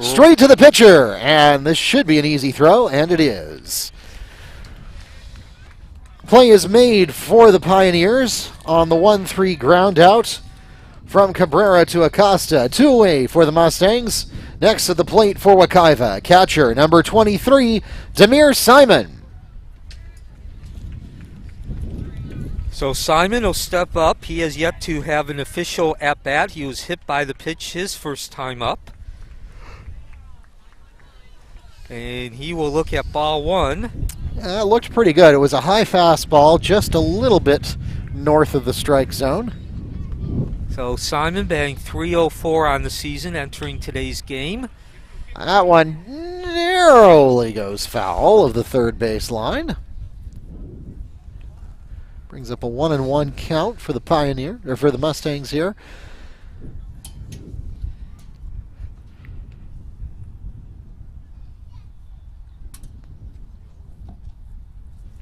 Straight to the pitcher, and this should be an easy throw, and it is. Play is made for the Pioneers on the 1-3 ground out from Cabrera to Acosta. 2 away for the Mustangs. Next at the plate for Wekiva, catcher number 23, Demir Simon. So Simon will step up. He has yet to have an official at-bat. He was hit by the pitch his first time up. And he will look at ball one. It looked pretty good. It was a high fastball, just a little bit north of the strike zone. So Simon batting .304 on the season, entering today's game. That one narrowly goes foul of the third base line. Brings up a 1-1 count for the Pioneer, or for the Mustangs here.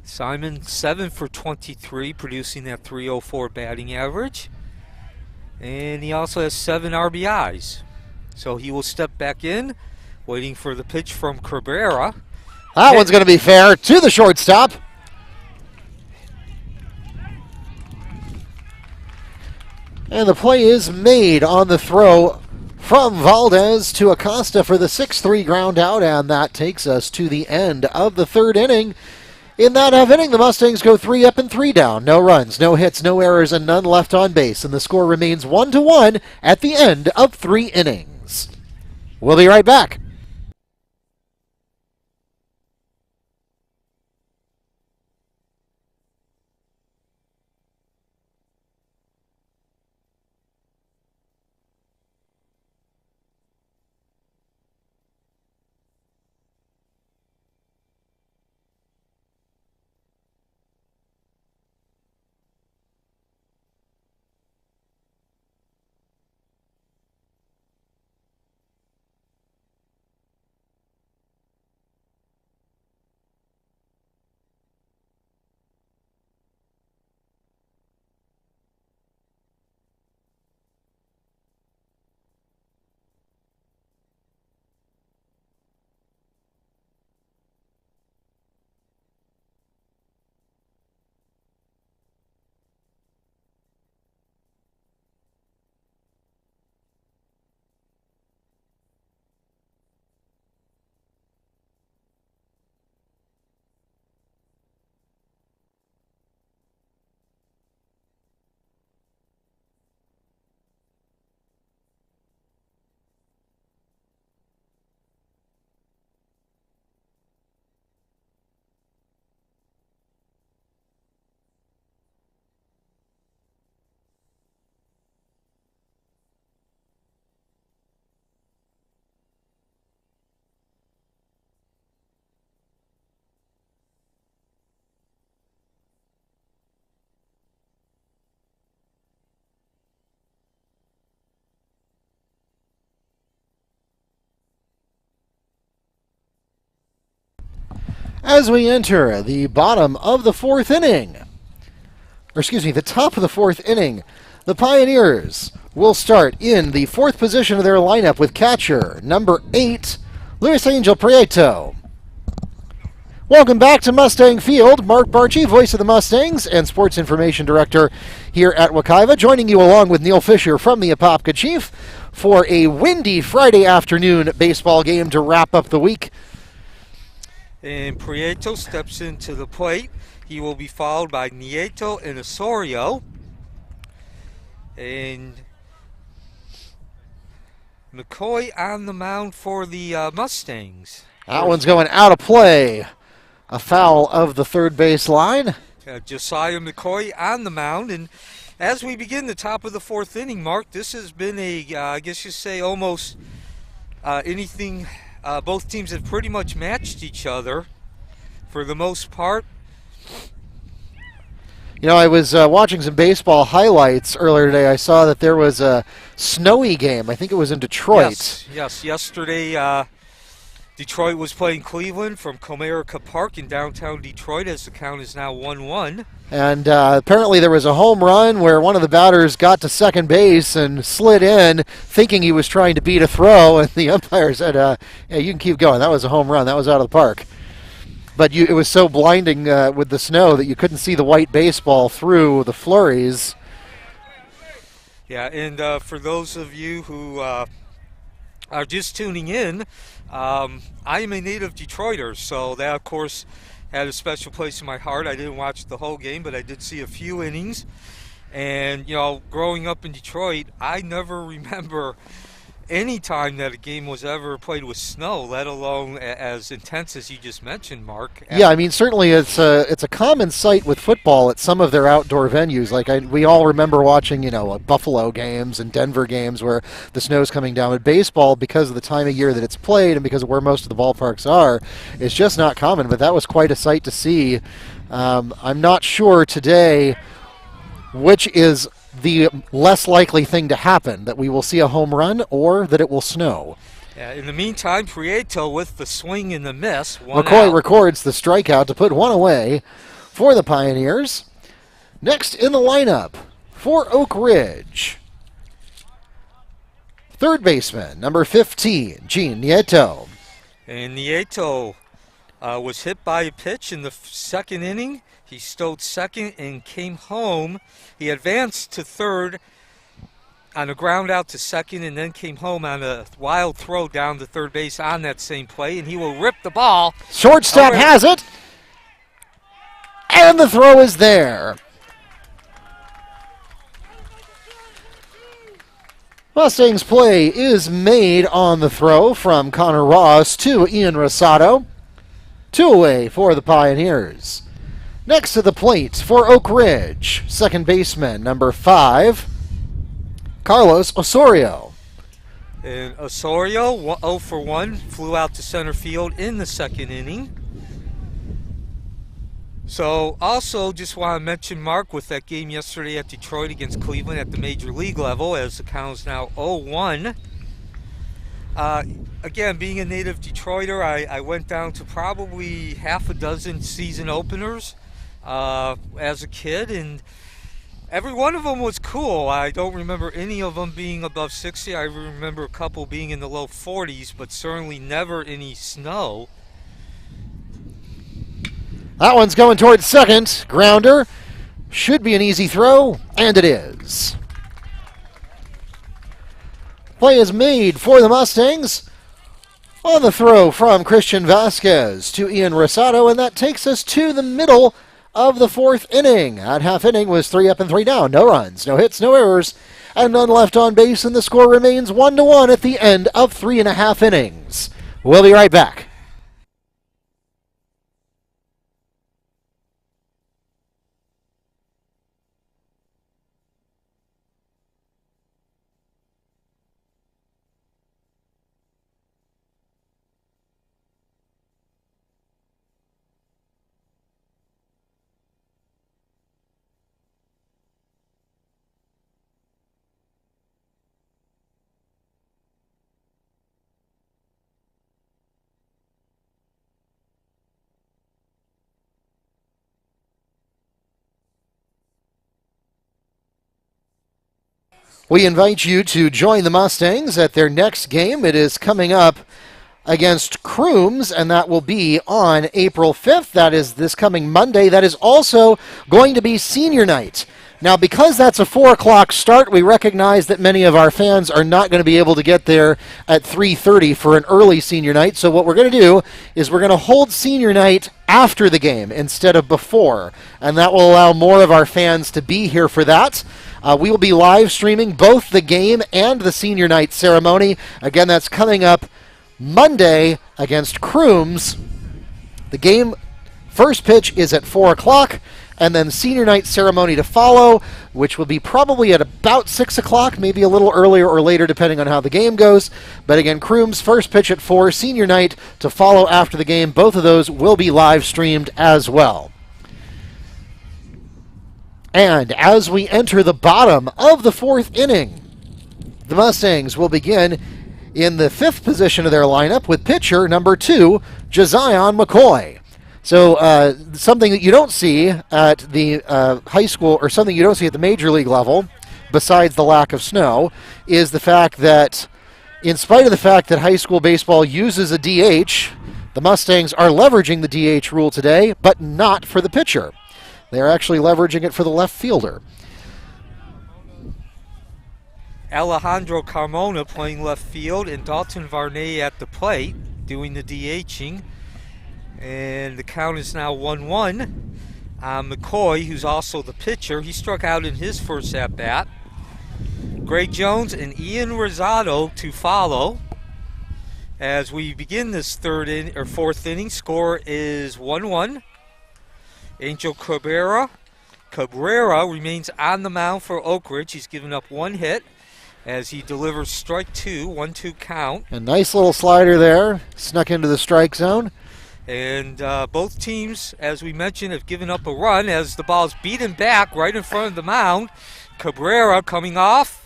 Simon, 7 for 23, producing that .304 batting average. And he also has 7 RBIs. So he will step back in, waiting for the pitch from Cabrera. That one's going to be fair to the shortstop. And the play is made on the throw from Valdez to Acosta for the 6-3 ground out, and that takes us to the end of the third inning. In that half inning, the Mustangs go 3 up and 3 down. No runs, no hits, no errors, and none left on base, and the score remains 1-1 at the end of 3 innings. We'll be right back. As we enter the bottom of the fourth inning, or excuse me, the top of the fourth inning, the Pioneers will start in the fourth position of their lineup with catcher number 8, Luis Angel Prieto. Welcome back to Mustang Field. Mark Barchi, voice of the Mustangs and sports information director here at Wekiva, joining you along with Neil Fisher from the Apopka Chief for a windy Friday afternoon baseball game to wrap up the week. And Prieto steps into the plate. He will be followed by Nieto and Osorio. And McCoy on the mound for the Mustangs. That one's going out of play. A foul of the third base line. Josiah McCoy on the mound. And as we begin the top of the fourth inning, Mark, this has been I guess you say almost anything. Both teams have pretty much matched each other for the most part. You know, I was watching some baseball highlights earlier today. I saw that there was a snowy game. I think it was in Detroit. Yes. Yesterday, Detroit was playing Cleveland from Comerica Park in downtown Detroit, as the count is now 1-1. And apparently there was a home run where one of the batters got to second base and slid in, thinking he was trying to beat a throw, and the umpire said, yeah, you can keep going. That was a home run. That was out of the park. But it was so blinding with the snow that you couldn't see the white baseball through the flurries. Yeah, and for those of you who are just tuning in, I am a native Detroiter, so that, of course, had a special place in my heart. I didn't watch the whole game, but I did see a few innings. And, you know, growing up in Detroit, I never remember any time that a game was ever played with snow, let alone as intense as you just mentioned, Mark. Yeah, I mean, certainly it's a common sight with football at some of their outdoor venues. Like we all remember watching, Buffalo games and Denver games where the snow's coming down. But baseball, because of the time of year that it's played and because of where most of the ballparks are, is just not common. But that was quite a sight to see. I'm not sure today which is the less likely thing to happen, that we will see a home run or that it will snow. In the meantime, Prieto with the swing and the miss. McCoy records the strikeout to put one away for the Pioneers. Next in the lineup for Oak Ridge, third baseman, number 15, Gene Nieto. And Nieto was hit by a pitch in the second inning. He stowed second and came home. He advanced to third on a ground out to second and then came home on a wild throw down to third base on that same play, and he will rip the ball. Shortstop has it, and the throw is there. Mustangs play is made on the throw from Connor Ross to Ian Rosado. 2 away for the Pioneers. Next to the plate for Oak Ridge, second baseman, number 5, Carlos Osorio. And Osorio, 0 for 1, flew out to center field in the second inning. So also just want to mention, Mark, with that game yesterday at Detroit against Cleveland at the Major League level, as the count is now 0-1. Again, being a native Detroiter, I went down to probably half a dozen season openers as a kid, and every one of them was cool. I don't remember any of them being above 60. I remember a couple being in the low 40s, but certainly never any snow. That one's going towards second. Grounder. Should be an easy throw, and it is. Play is made for the Mustangs on the throw from Christian Vasquez to Ian Rosado, and that takes us to the middle of the fourth inning. That half inning was 3 up and 3 down. No runs, no hits, no errors, and none left on base, and the score remains 1-1 at the end of 3.5 innings. We'll be right back. We invite you to join the Mustangs at their next game. It is coming up against Crooms, and that will be on April 5th. That is this coming Monday. That is also going to be senior night. Now, because that's a 4 o'clock start, we recognize that many of our fans are not going to be able to get there at 3:30 for an early senior night. So what we're going to do is we're going to hold senior night after the game instead of before, and that will allow more of our fans to be here for that. We will be live streaming both the game and the senior night ceremony. Again, that's coming up Monday against Crooms. The game first pitch is at 4 o'clock, and then senior night ceremony to follow, which will be probably at about 6 o'clock, maybe a little earlier or later depending on how the game goes. But again, Crooms first pitch at 4, senior night to follow after the game. Both of those will be live streamed as well. And as we enter the bottom of the fourth inning, the Mustangs will begin in the 5th position of their lineup with pitcher number 2, Josiah McCoy. So something that you don't see at the high school, or something you don't see at the major league level, besides the lack of snow, is the fact that in spite of the fact that high school baseball uses a DH, the Mustangs are leveraging the DH rule today, but not for the pitcher. They're actually leveraging it for the left fielder. Alejandro Carmona playing left field, and Dalton Varney at the plate doing the DHing. And the count is now 1-1. McCoy, who's also the pitcher, he struck out in his first at-bat. Greg Jones and Ian Rosado to follow. As we begin this fourth inning, score is 1-1. Angel Cabrera remains on the mound for Oak Ridge. He's given up one hit as he delivers strike two, 1-2 count. A nice little slider there, snuck into the strike zone. And both teams, as we mentioned, have given up a run as the ball's beaten back right in front of the mound. Cabrera coming off,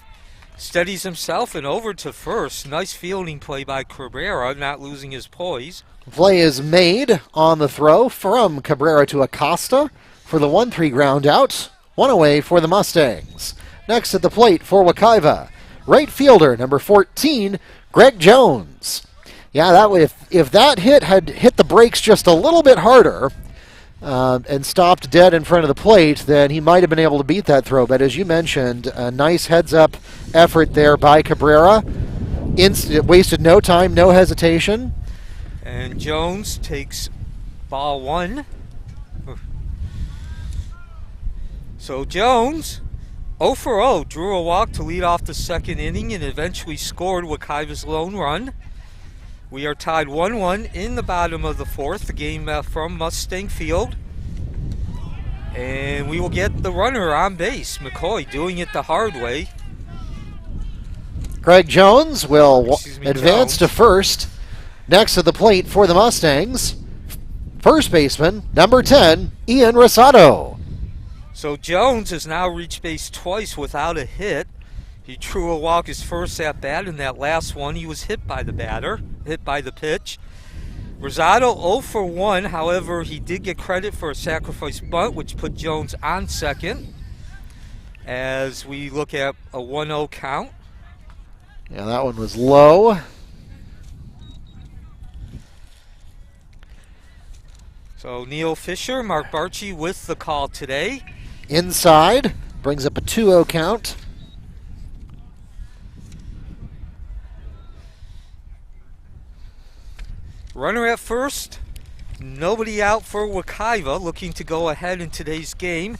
steadies himself and over to first. Nice fielding play by Cabrera, not losing his poise. Play is made on the throw from Cabrera to Acosta for the 1-3 ground out. One away for the Mustangs. Next at the plate for Wekiva, right fielder number 14, Greg Jones. Yeah, that if that hit had hit the brakes just a little bit harder and stopped dead in front of the plate, then he might have been able to beat that throw. But as you mentioned, a nice heads-up effort there by Cabrera. Wasted no time, no hesitation. And Jones takes ball one. So Jones, 0 for 0, drew a walk to lead off the second inning and eventually scored Wekiva's lone run. We are tied 1-1 in the bottom of the fourth, the game from Mustang Field. And we will get the runner on base, McCoy, doing it the hard way. Greg Jones will advance to first. Next at the plate for the Mustangs, first baseman, number 10, Ian Rosado. So Jones has now reached base twice without a hit. He drew a walk his first at bat. In that last one, he was hit by the pitch. Rosado 0 for 1. However, he did get credit for a sacrifice bunt, which put Jones on second. As we look at a 1-0 count. Yeah, that one was low. So Neil Fisher, Mark Barchi with the call today. Inside, brings up a 2-0 count. Runner at first, nobody out for Wekiva, looking to go ahead in today's game.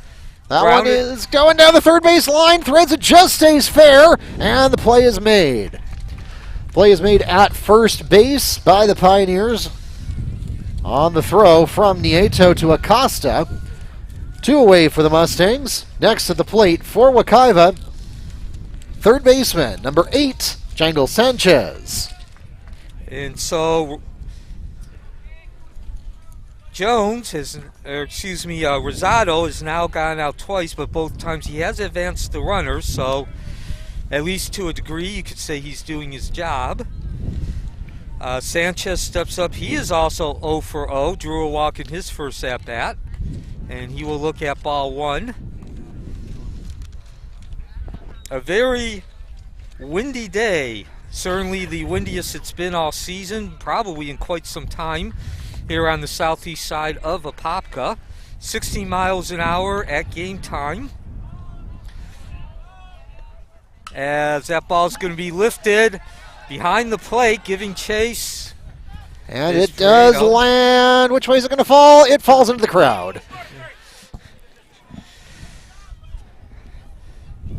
That one is going down the third base line, threads it, just stays fair, and the play is made. Play is made at first base by the Pioneers. On the throw from Nieto to Acosta. 2 away for the Mustangs. Next at the plate for Wekiva, third baseman, number 8, Jangle Sanchez. And so Rosado has now gone out twice, but both times he has advanced the runners, so at least to a degree you could say he's doing his job. Sanchez steps up. He is also 0 for 0, drew a walk in his first at-bat, and he will look at ball one. A very windy day, certainly the windiest it's been all season, probably in quite some time, here on the southeast side of Apopka. 60 miles an hour at game time. As that ball's going to be lifted behind the plate, giving chase. And it does land. Which way is it going to fall? It falls into the crowd.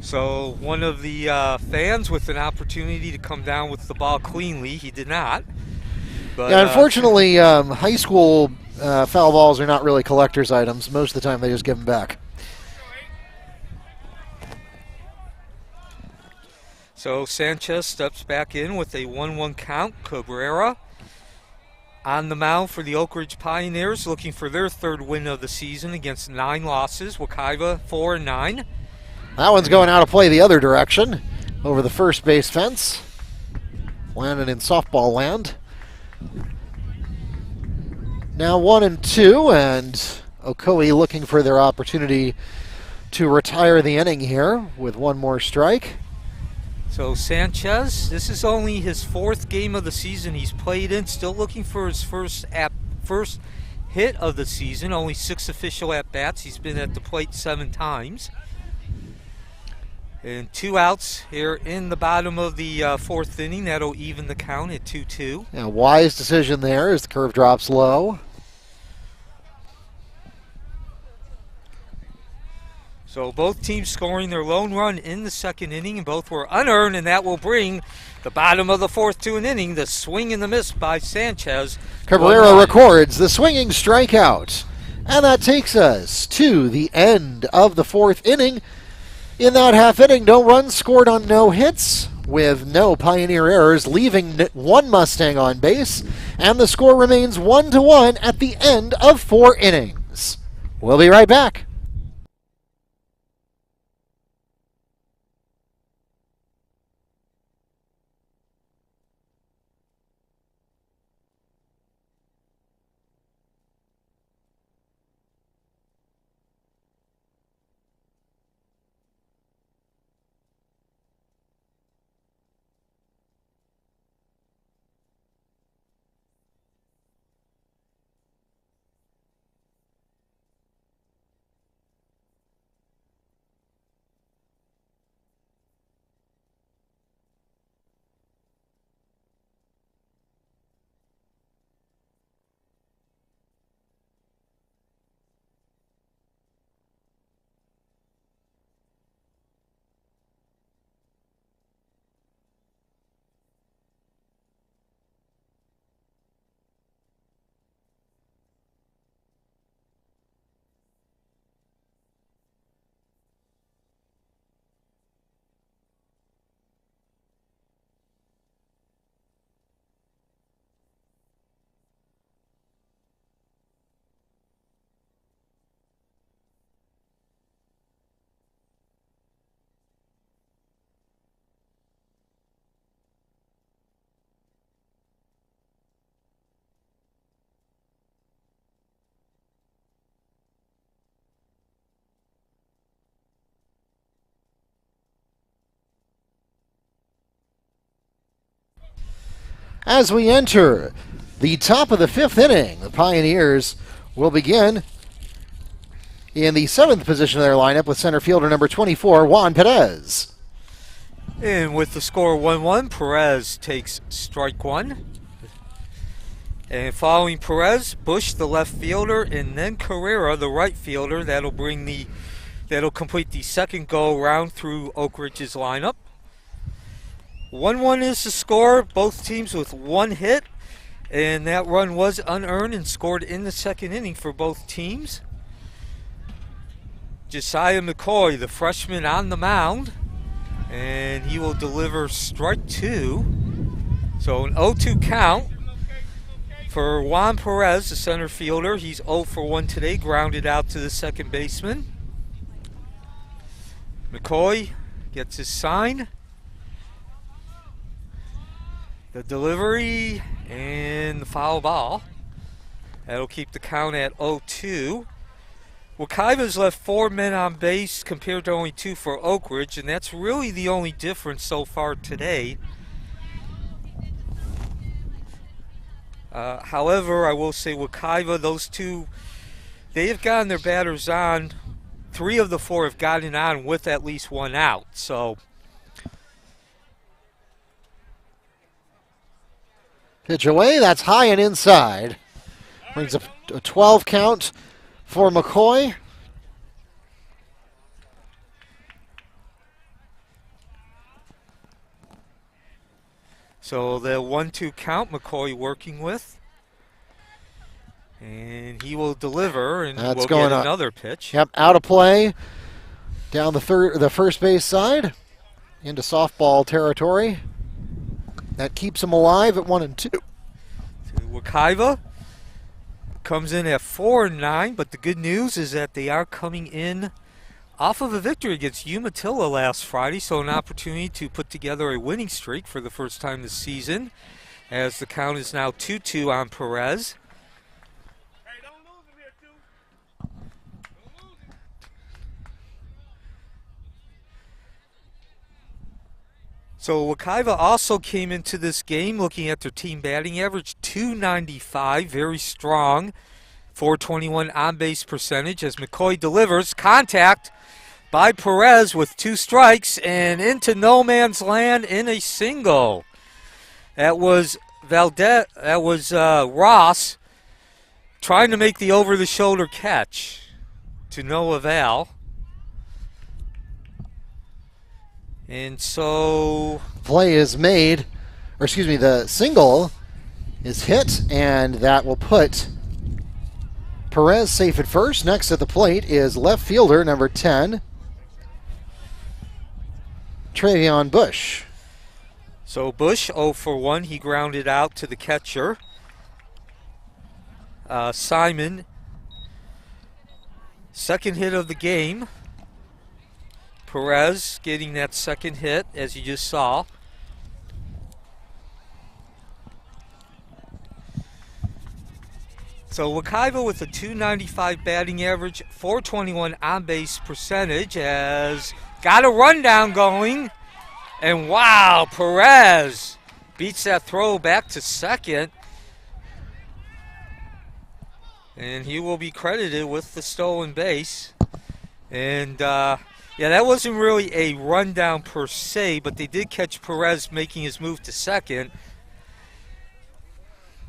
So one of the fans with an opportunity to come down with the ball cleanly. He did not. But, yeah, unfortunately, high school foul balls are not really collector's items. Most of the time they just give them back. So Sanchez steps back in with a 1-1 count. Cabrera on the mound for the Oak Ridge Pioneers, looking for their third win of the season against 9 losses. Wekiva 4-9. That one's going out of play the other direction, over the first base fence. Landed in softball land. Now 1-2, and Ocoee looking for their opportunity to retire the inning here with one more strike. So Sanchez, this is only his 4th game of the season he's played in, still looking for his first hit of the season, only 6 official at-bats. He's been at the plate 7 times. And 2 outs here in the bottom of the 4th inning. That'll even the count at 2-2. Yeah, wise decision there as the curve drops low. So both teams scoring their lone run in the second inning, and both were unearned, and that will bring the bottom of the fourth to an inning. The swing and the miss by Sanchez. Cabrera records the swinging strikeout. And that takes us to the end of the fourth inning. In that half inning, no runs scored on no hits, with no Pioneer errors, leaving one Mustang on base, and the score remains 1-1 at the end of 4 innings. We'll be right back. As we enter the top of the 5th inning, the Pioneers will begin in the 7th position of their lineup with center fielder number 24, Juan Perez. And with the score 1-1, Perez takes strike one. And following Perez, Bush, the left fielder, and then Carrera, the right fielder. That'll complete the second go around through Oak Ridge's lineup. 1-1 is the score, both teams with one hit, and that run was unearned and scored in the second inning for both teams. Josiah McCoy, the freshman, on the mound, and he will deliver strike 2. So an 0-2 count for Juan Perez, the center fielder. He's 0 for 1 today, grounded out to the second baseman. McCoy gets his sign. The delivery and the foul ball. That'll keep the count at 0-2. Wekiva's left 4 men on base compared to only 2 for Oak Ridge, and that's really the only difference so far today. However, I will say Wekiva, those two, they have gotten their batters on. 3 of the 4 have gotten on with at least 1 out. So Pitch away, that's high and inside. Brings a 12 count for McCoy. So the 1-2 count, McCoy working with. And he will deliver, and we'll get another pitch. Yep, out of play. Down the first base side. Into softball territory. That keeps him alive at 1-2. Wekiva comes in at 4-9, but the good news is that they are coming in off of a victory against Umatilla last Friday, so an opportunity to put together a winning streak for the first time this season, as the count is now 2-2 on Perez. So Wekiva also came into this game looking at their team batting average, .295, very strong, .421 on-base percentage as McCoy delivers. Contact by Perez with 2 strikes and into no man's land in a single. That was Ross trying to make the over-the-shoulder catch to no avail. And so Play is made, or excuse me, the single is hit, and that will put Perez safe at first. Next at the plate is left fielder number 10, Travion Bush. So Bush 0 for 1. He grounded out to the catcher. Simon, second hit of the game. Perez getting that second hit, as you just saw. So Wekiva with a .295 batting average, .421 on-base percentage, has got a rundown going. And wow, Perez beats that throw back to second. And he will be credited with the stolen base. And yeah, that wasn't really a rundown per se, but they did catch Perez making his move to second.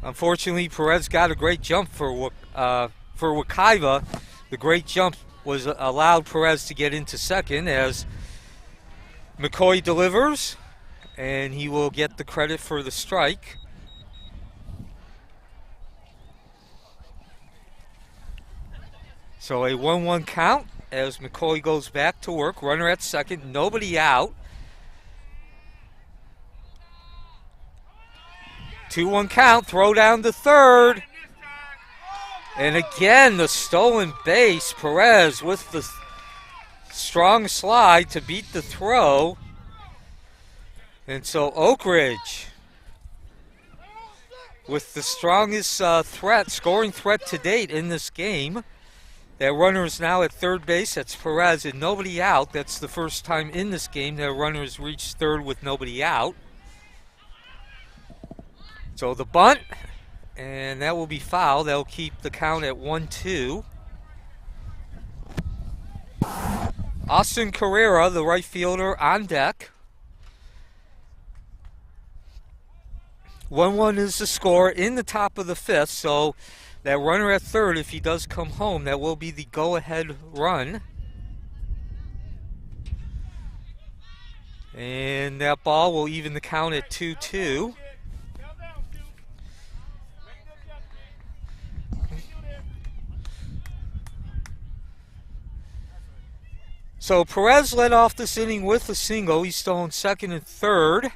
Unfortunately, Perez got a great jump for Wekiva. The great jump was allowed Perez to get into second as McCoy delivers, and he will get the credit for the strike. So a 1-1 count as McCoy goes back to work. Runner at second, nobody out. 2-1 count, throw down to third. And again, the stolen base. Perez with the strong slide to beat the throw. And so Oak Ridge with the strongest scoring threat to date in this game. That runner is now at third base. That's Perez, and nobody out. That's the first time in this game that a runner has reached third with nobody out. So the bunt, and that will be foul. That'll keep the count at 1-2. Austin Carrera, the right fielder, on deck. 1-1 is the score in the top of the fifth, so that runner at third, if he does come home, that will be the go-ahead run. And that ball will even the count at 2-2. So Perez led off this inning with a single. He's stolen second and third.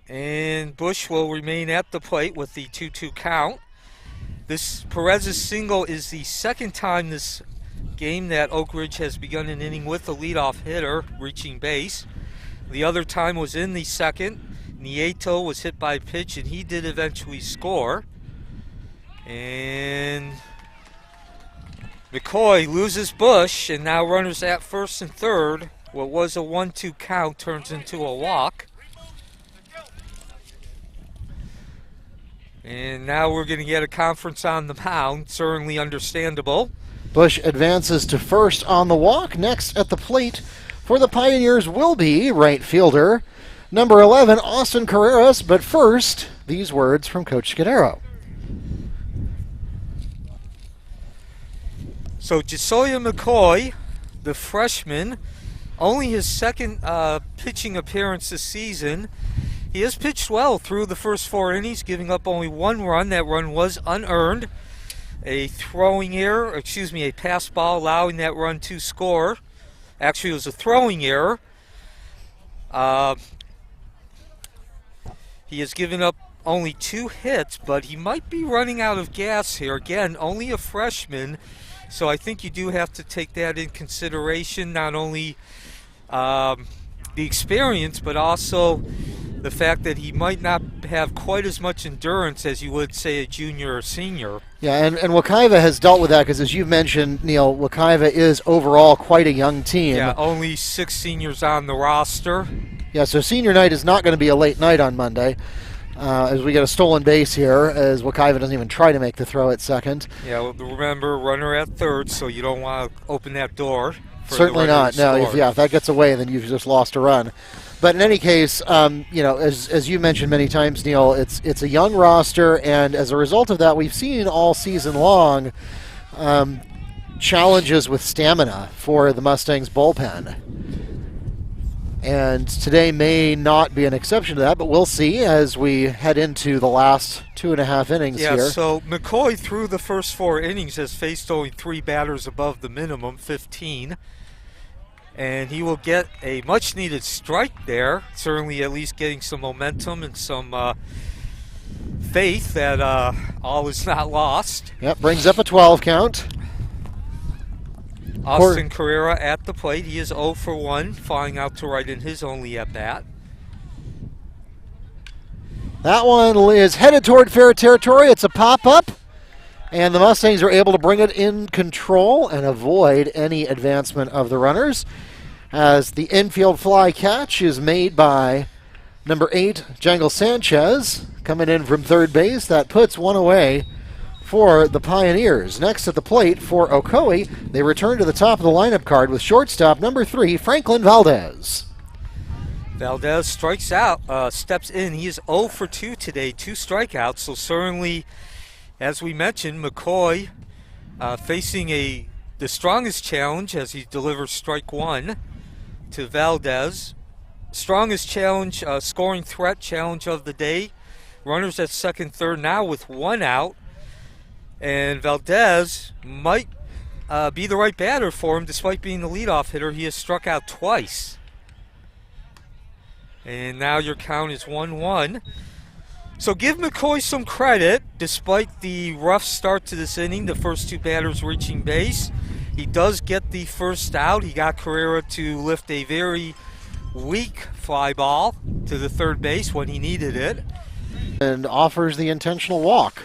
And Bush will remain at the plate with the 2-2 count. This Perez's single is the second time this game that Oak Ridge has begun an inning with a leadoff hitter reaching base. The other time was in the second. Nieto was hit by a pitch, and he did eventually score. And McCoy loses Bush, and now runners at first and third. What was a 1-2 count turns into a walk. And now we're going to get a conference on the mound, certainly understandable. Bush advances to first on the walk. Next at the plate for the Pioneers will be right fielder number 11, Austin Carreras. But first, these words from Coach Scudero. So Josiah McCoy, the freshman, only his second pitching appearance this season. He has pitched well through the first 4 innings, giving up only 1 run. That run was unearned. A pass ball allowing that run to score. Actually, it was a throwing error. He has given up only 2 hits, but he might be running out of gas here. Again, only a freshman, so I think you do have to take that in consideration, not only the experience, but also the fact that he might not have quite as much endurance as you would, say, a junior or senior. Yeah, and Wekiva has dealt with that because, as you mentioned, Neil, Wekiva is overall quite a young team. Yeah, only 6 seniors on the roster. Yeah, so senior night is not going to be a late night on Monday as we get a stolen base here, as Wekiva doesn't even try to make the throw at second. Yeah, well, remember, runner at third, so you don't want to open that door. Certainly not. No, if that gets away, then you've just lost a run. But in any case, as you mentioned many times, Neil, it's a young roster, and as a result of that, we've seen all season long challenges with stamina for the Mustangs bullpen. And today may not be an exception to that, but we'll see as we head into the last 2.5 innings yeah, here. So McCoy through the first 4 innings has faced only 3 batters above the minimum, 15. And he will get a much-needed strike there, certainly at least getting some momentum and some faith that all is not lost. Yep, brings up a 12 count. Austin Carrera at the plate. He is 0 for 1, flying out to right in his only at-bat. That one is headed toward fair territory. It's a pop-up, and the Mustangs are able to bring it in control and avoid any advancement of the runners, as the infield fly catch is made by number 8, Jangle Sanchez, coming in from third base. That puts one away for the Pioneers. Next at the plate for Ocoee, they return to the top of the lineup card with shortstop number 3, Franklin Valdez. Valdez strikes out, steps in. He is 0 for 2 today, 2 strikeouts. So certainly, as we mentioned, McCoy facing the strongest challenge as he delivers strike 1 to Valdez. Strongest challenge, scoring threat challenge of the day. Runners at second, third now with 1 out. And Valdez might be the right batter for him despite being the leadoff hitter. He has struck out twice. And now your count is 1-1. So give McCoy some credit. Despite the rough start to this inning, the first 2 batters reaching base, he does get the first out. He got Carrera to lift a very weak fly ball to the third base when he needed it. And offers the intentional walk.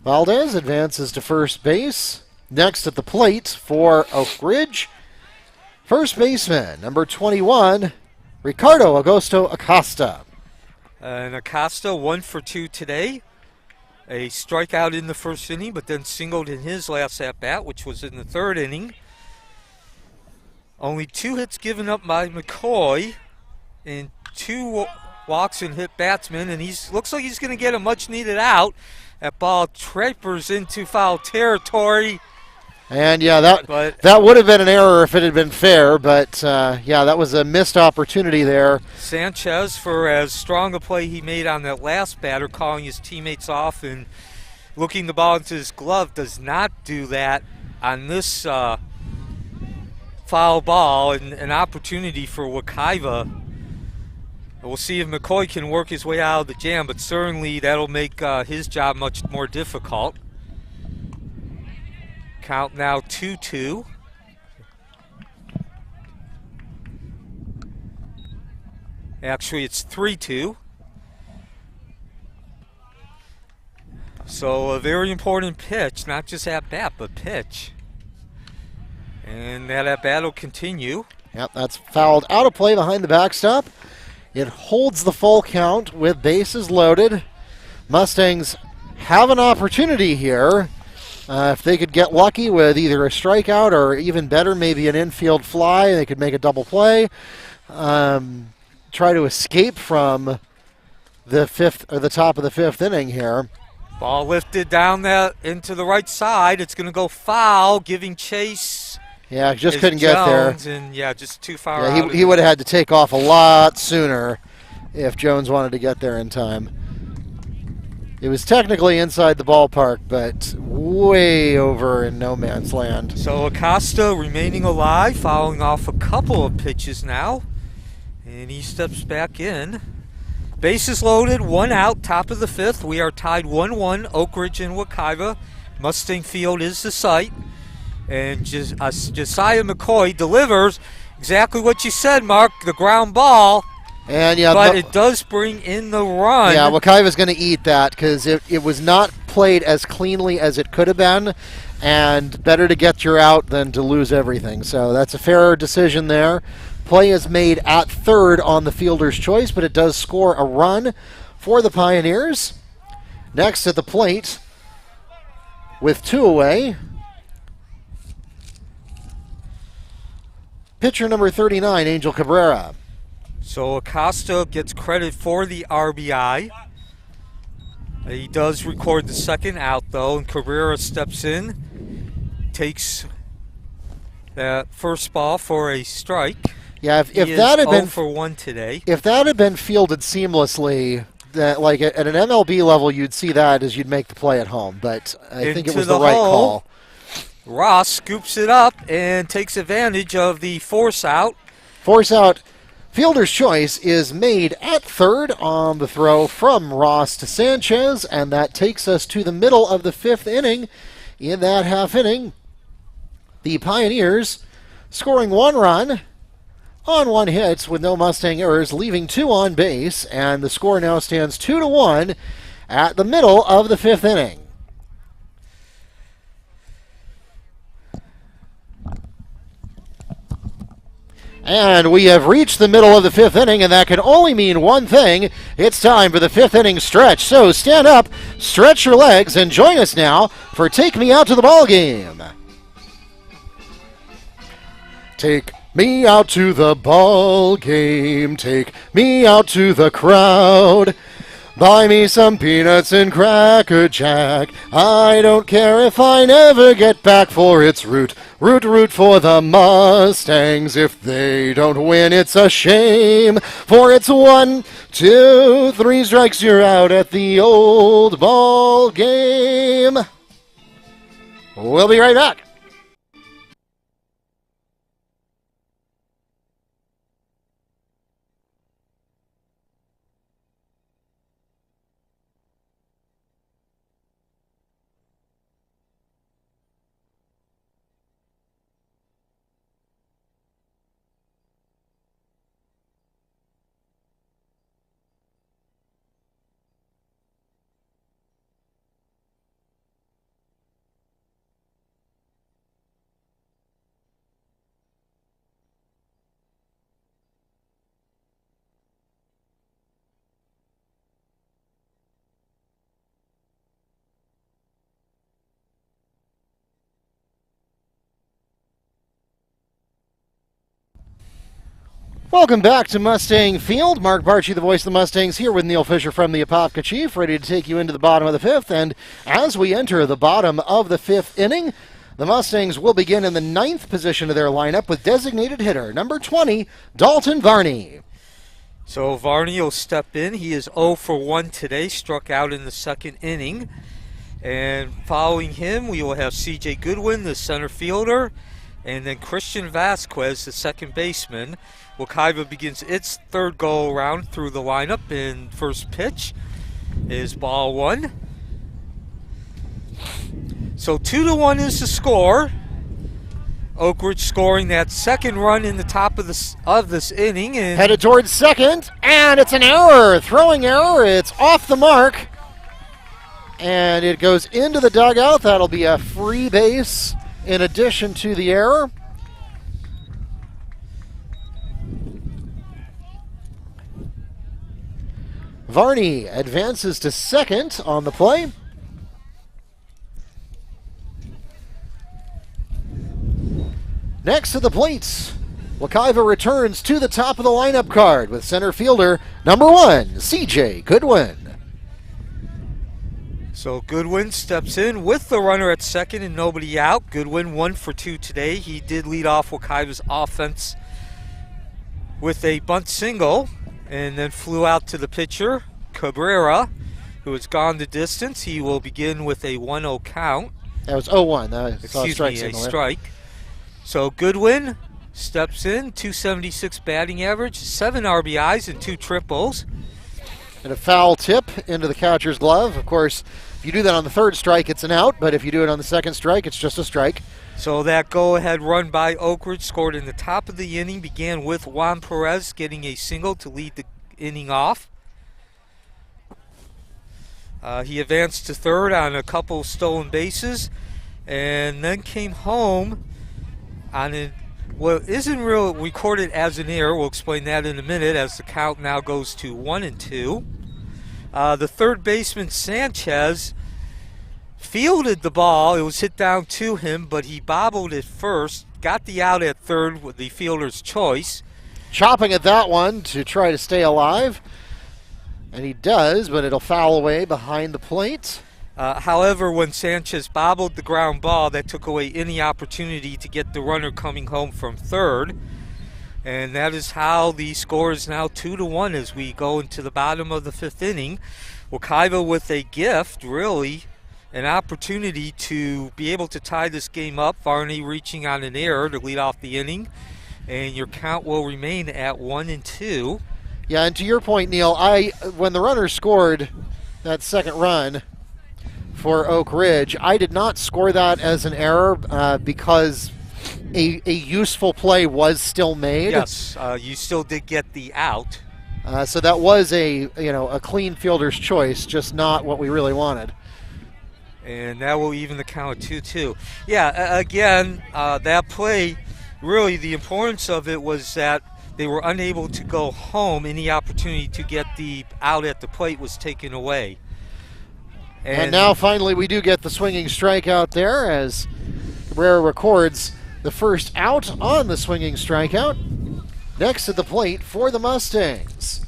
Valdez advances to first base. Next at the plate for Oak Ridge, first baseman, number 21, Ricardo Augusto Acosta. And Acosta 1 for 2 today. A strikeout in the first inning, but then singled in his last at-bat, which was in the third inning. Only 2 hits given up by McCoy and 2 walks and hit batsmen, and looks like he's going to get a much-needed out. That ball trapers into foul territory. And yeah, that would have been an error if it had been fair, but yeah, that was a missed opportunity there. Sanchez, for as strong a play he made on that last batter, calling his teammates off and looking the ball into his glove, does not do that on this foul ball, and an opportunity for Wekiva. We'll see if McCoy can work his way out of the jam, but certainly that'll make his job much more difficult. Count now 2-2. Actually, it's 3-2. So a very important pitch, not just at bat, but pitch. And that at bat will continue. Yep, that's fouled out of play behind the backstop. It holds the full count with bases loaded. Mustangs have an opportunity here. If they could get lucky with either a strikeout or even better, maybe an infield fly, they could make a double play. Try to escape from the top of the 5th inning here. Ball lifted down into the right side. It's going to go foul, giving chase. Yeah, just couldn't get there. And yeah, just too far out. He would have had to take off a lot sooner if Jones wanted to get there in time. It was technically inside the ballpark, but way over in no man's land. So Acosta remaining alive, following off a couple of pitches now. And he steps back in. Bases loaded, 1 out, top of the 5th. We are tied 1-1, Oak Ridge and Wekiva. Mustang Field is the site. And Josiah McCoy delivers exactly what you said, Mark, the ground ball. And yeah, but it does bring in the run. Yeah, Wekiva's going to eat that because it was not played as cleanly as it could have been, and better to get your out than to lose everything. So that's a fair decision there. Play is made at third on the fielder's choice, but it does score a run for the Pioneers. Next at the plate, with 2 away, pitcher number 39, Angel Cabrera. So Acosta gets credit for the RBI. He does record the second out, though, and Cabrera steps in. takes that first ball for a strike. Yeah, if He that is had been 0 for 1 today. if that had been fielded seamlessly, that like at an MLB level, you'd see that as you'd make the play at home. But I think it Into was the the right hole. call. Ross scoops it up and takes advantage of the force out. Force out. Fielder's choice is made at third on the throw from Ross to Sanchez, and that takes us to the middle of the 5th inning. In that half inning, the Pioneers scoring 1 run on 1 hit with no Mustang errors, leaving 2 on base, and the score now stands 2-1 at the middle of the 5th inning. And we have reached the middle of the 5th inning, and that can only mean one thing. It's time for the 5th inning stretch. So stand up, stretch your legs, and join us now for Take Me Out to the Ball Game. Take me out to the ball game. Take me out to the crowd. Buy me some peanuts and Cracker Jack. I don't care if I never get back, for it's root for the Mustangs. If they don't win, it's a shame, for it's 1, 2, 3 strikes, you're out at the old ball game. We'll be right back. Welcome back to Mustang Field. Mark Barchi, the voice of the Mustangs, here with Neil Fisher from the Apopka Chief, ready to take you into the bottom of the 5th. And as we enter the bottom of the 5th inning, the Mustangs will begin in the 9th position of their lineup with designated hitter number 20, Dalton Varney. So Varney will step in. He is 0 for 1 today, struck out in the 2nd inning. And following him, we will have C.J. Goodwin, the center fielder, and then Christian Vasquez, the second baseman. Wekiva begins its 3rd go-around through the lineup, and first pitch is ball 1. So 2-1 is the score. Oak Ridge scoring that 2nd run in the top of this inning. And headed towards second, and it's an error. Throwing error. It's off the mark. And it goes into the dugout. That'll be a free base in addition to the error. Varney advances to second on the play. Next to the plates, Wekiva returns to the top of the lineup card with center fielder number 1, C.J. Goodwin. So Goodwin steps in with the runner at second and nobody out. Goodwin 1 for 2 today. He did lead off Wekiva's offense with a bunt single, and then flew out to the pitcher, Cabrera, who has gone the distance. He will begin with a 1-0 count. That was 0-1. A strike. So Goodwin steps in, 276 batting average, 7 RBIs and 2 triples. And a foul tip into the catcher's glove. Of course, if you do that on the 3rd strike, it's an out, but if you do it on the 2nd strike, it's just a strike. So that go-ahead run by Oak Ridge, scored in the top of the inning, began with Juan Perez getting a single to lead the inning off. He advanced to 3rd on a couple stolen bases, and then came home on what isn't real recorded as an error. We'll explain that in a minute, as the count now goes to 1-2. The 3rd baseman, Sanchez, fielded the ball. It was hit down to him, but he bobbled it first, got the out at 3rd with the fielder's choice. Chopping at that one to try to stay alive. And he does, but it'll foul away behind the plate. However, when Sanchez bobbled the ground ball, that took away any opportunity to get the runner coming home from third. And that is how the score is now 2-1 as we go into the bottom of the fifth inning. Wekiva with a gift, really, an opportunity to be able to tie this game up. Varney reaching on an error to lead off the inning. And your count will remain at 1-2. Yeah, and to your point, Neil, when the runner scored that second run for Oak Ridge, I did not score that as an error because a useful play was still made. Yes, you still did get the out. So that was a clean fielder's choice, just not what we really wanted. And that will even the count at 2-2. Yeah, again, that play, really the importance of it was that they were unable to go home. Any opportunity to get the out at the plate was taken away. And now finally we do get the swinging strikeout there as Cabrera records the first out on the swinging strikeout. Next at the plate for the Mustangs,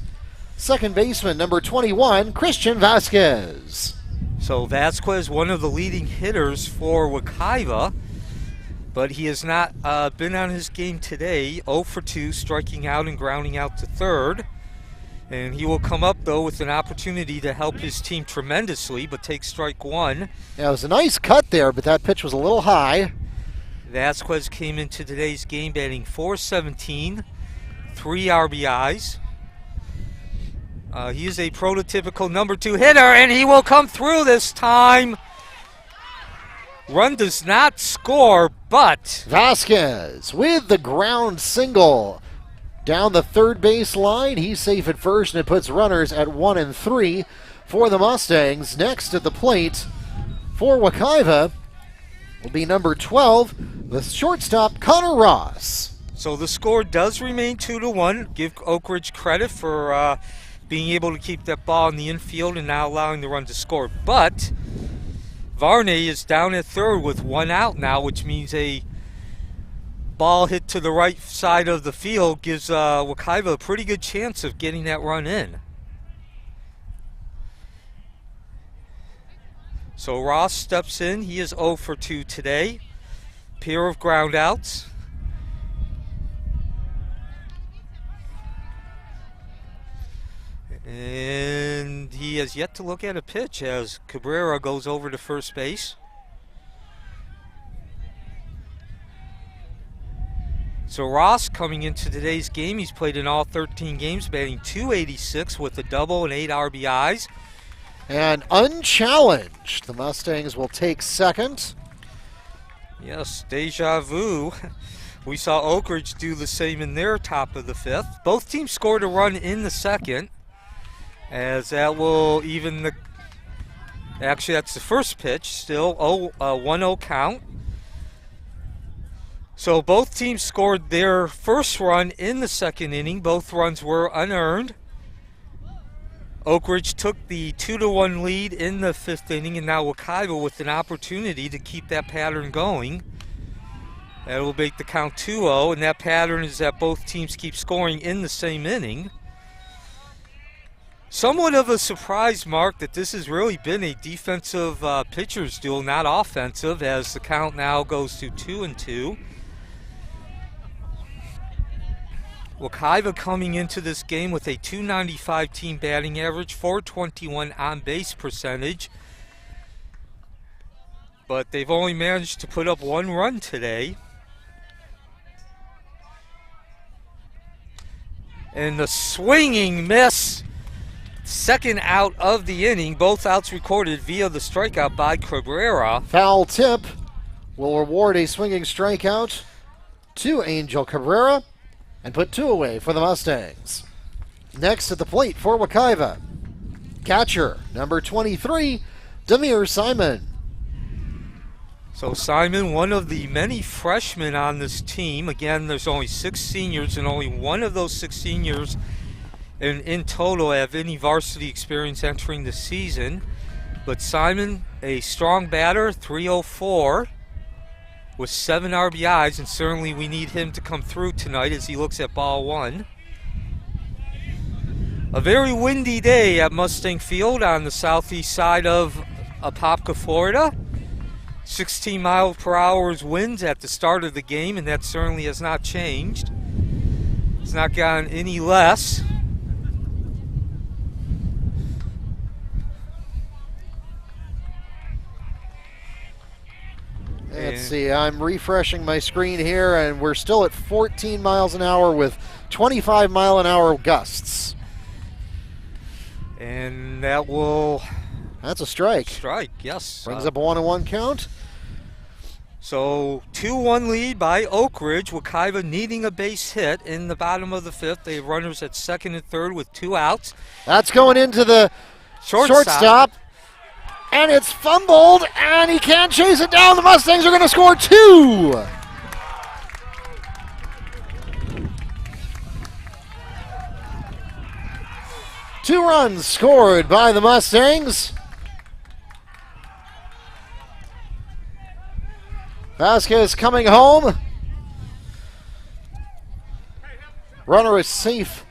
second baseman number 21, Christian Vasquez. So Vasquez, one of the leading hitters for Wekiva, but he has not been on his game today. 0 for 2, striking out and grounding out to third. And he will come up, though, with an opportunity to help his team tremendously, but takes strike one. Yeah, it was a nice cut there, but that pitch was a little high. Vasquez came into today's game batting .417, 3 RBIs. He is a prototypical number 2 hitter, and he will come through this time. Run does not score, but Vasquez with the ground single down the third base line. He's safe at first, and it puts runners at 1 and 3 for the Mustangs. Next at the plate for Wekiva will be number 12, the shortstop Connor Ross. So the score does remain 2-1. Give Oak Ridge credit for being able to keep that ball in the infield and not allowing the run to score. But Varney is down at third with 1 out now, which means a ball hit to the right side of the field gives Wekiva a pretty good chance of getting that run in. So Ross steps in. He is 0 for 2 today. Pair of ground outs. And he has yet to look at a pitch as Cabrera goes over to first base. So Ross coming into today's game, he's played in all 13 games, batting .286 with a double and 8 RBIs. And unchallenged, the Mustangs will take second. Yes, deja vu. We saw Oak Ridge do the same in their top of the fifth. Both teams scored a run in the second, as that will even the... Actually, that's the first pitch, still 1-0 count. So both teams scored their first run in the second inning. Both runs were unearned. Oak Ridge took the 2-1 lead in the fifth inning, and now Wekiva with an opportunity to keep that pattern going. That will make the count 2-0, and that pattern is that both teams keep scoring in the same inning. Somewhat of a surprise, Mark, that this has really been a defensive pitcher's duel, not offensive, as the count now goes to 2-2. Wekiva coming into this game with a .295 team batting average, .421 on-base percentage. But they've only managed to put up 1 run today. And the swinging miss, second out of the inning, both outs recorded via the strikeout by Cabrera. Foul tip will reward a swinging strikeout to Angel Cabrera and put 2 away for the Mustangs. Next at the plate for Wekiva, catcher number 23, Demir Simon. So Simon, one of the many freshmen on this team. Again, there's only 6 seniors, and only one of those 6 seniors in total have any varsity experience entering the season. But Simon, a strong batter, .304 with 7 RBIs, and certainly we need him to come through tonight as he looks at ball 1. A very windy day at Mustang Field on the southeast side of Apopka, Florida. 16 miles per hour winds at the start of the game, and that certainly has not changed. It's not gotten any less. Let's see, I'm refreshing my screen here, and we're still at 14 miles an hour with 25 mile an hour gusts. And that will... That's a strike. Strike, yes. Brings up a 1-1 count. So 2-1 lead by Oak Ridge. Wekiva needing a base hit in the bottom of the fifth. They have runners at second and third with 2 outs. That's going into the shortstop. And it's fumbled, and he can't chase it down. The Mustangs are going to score 2. Two runs scored by the Mustangs. Vasquez coming home. Runner is safe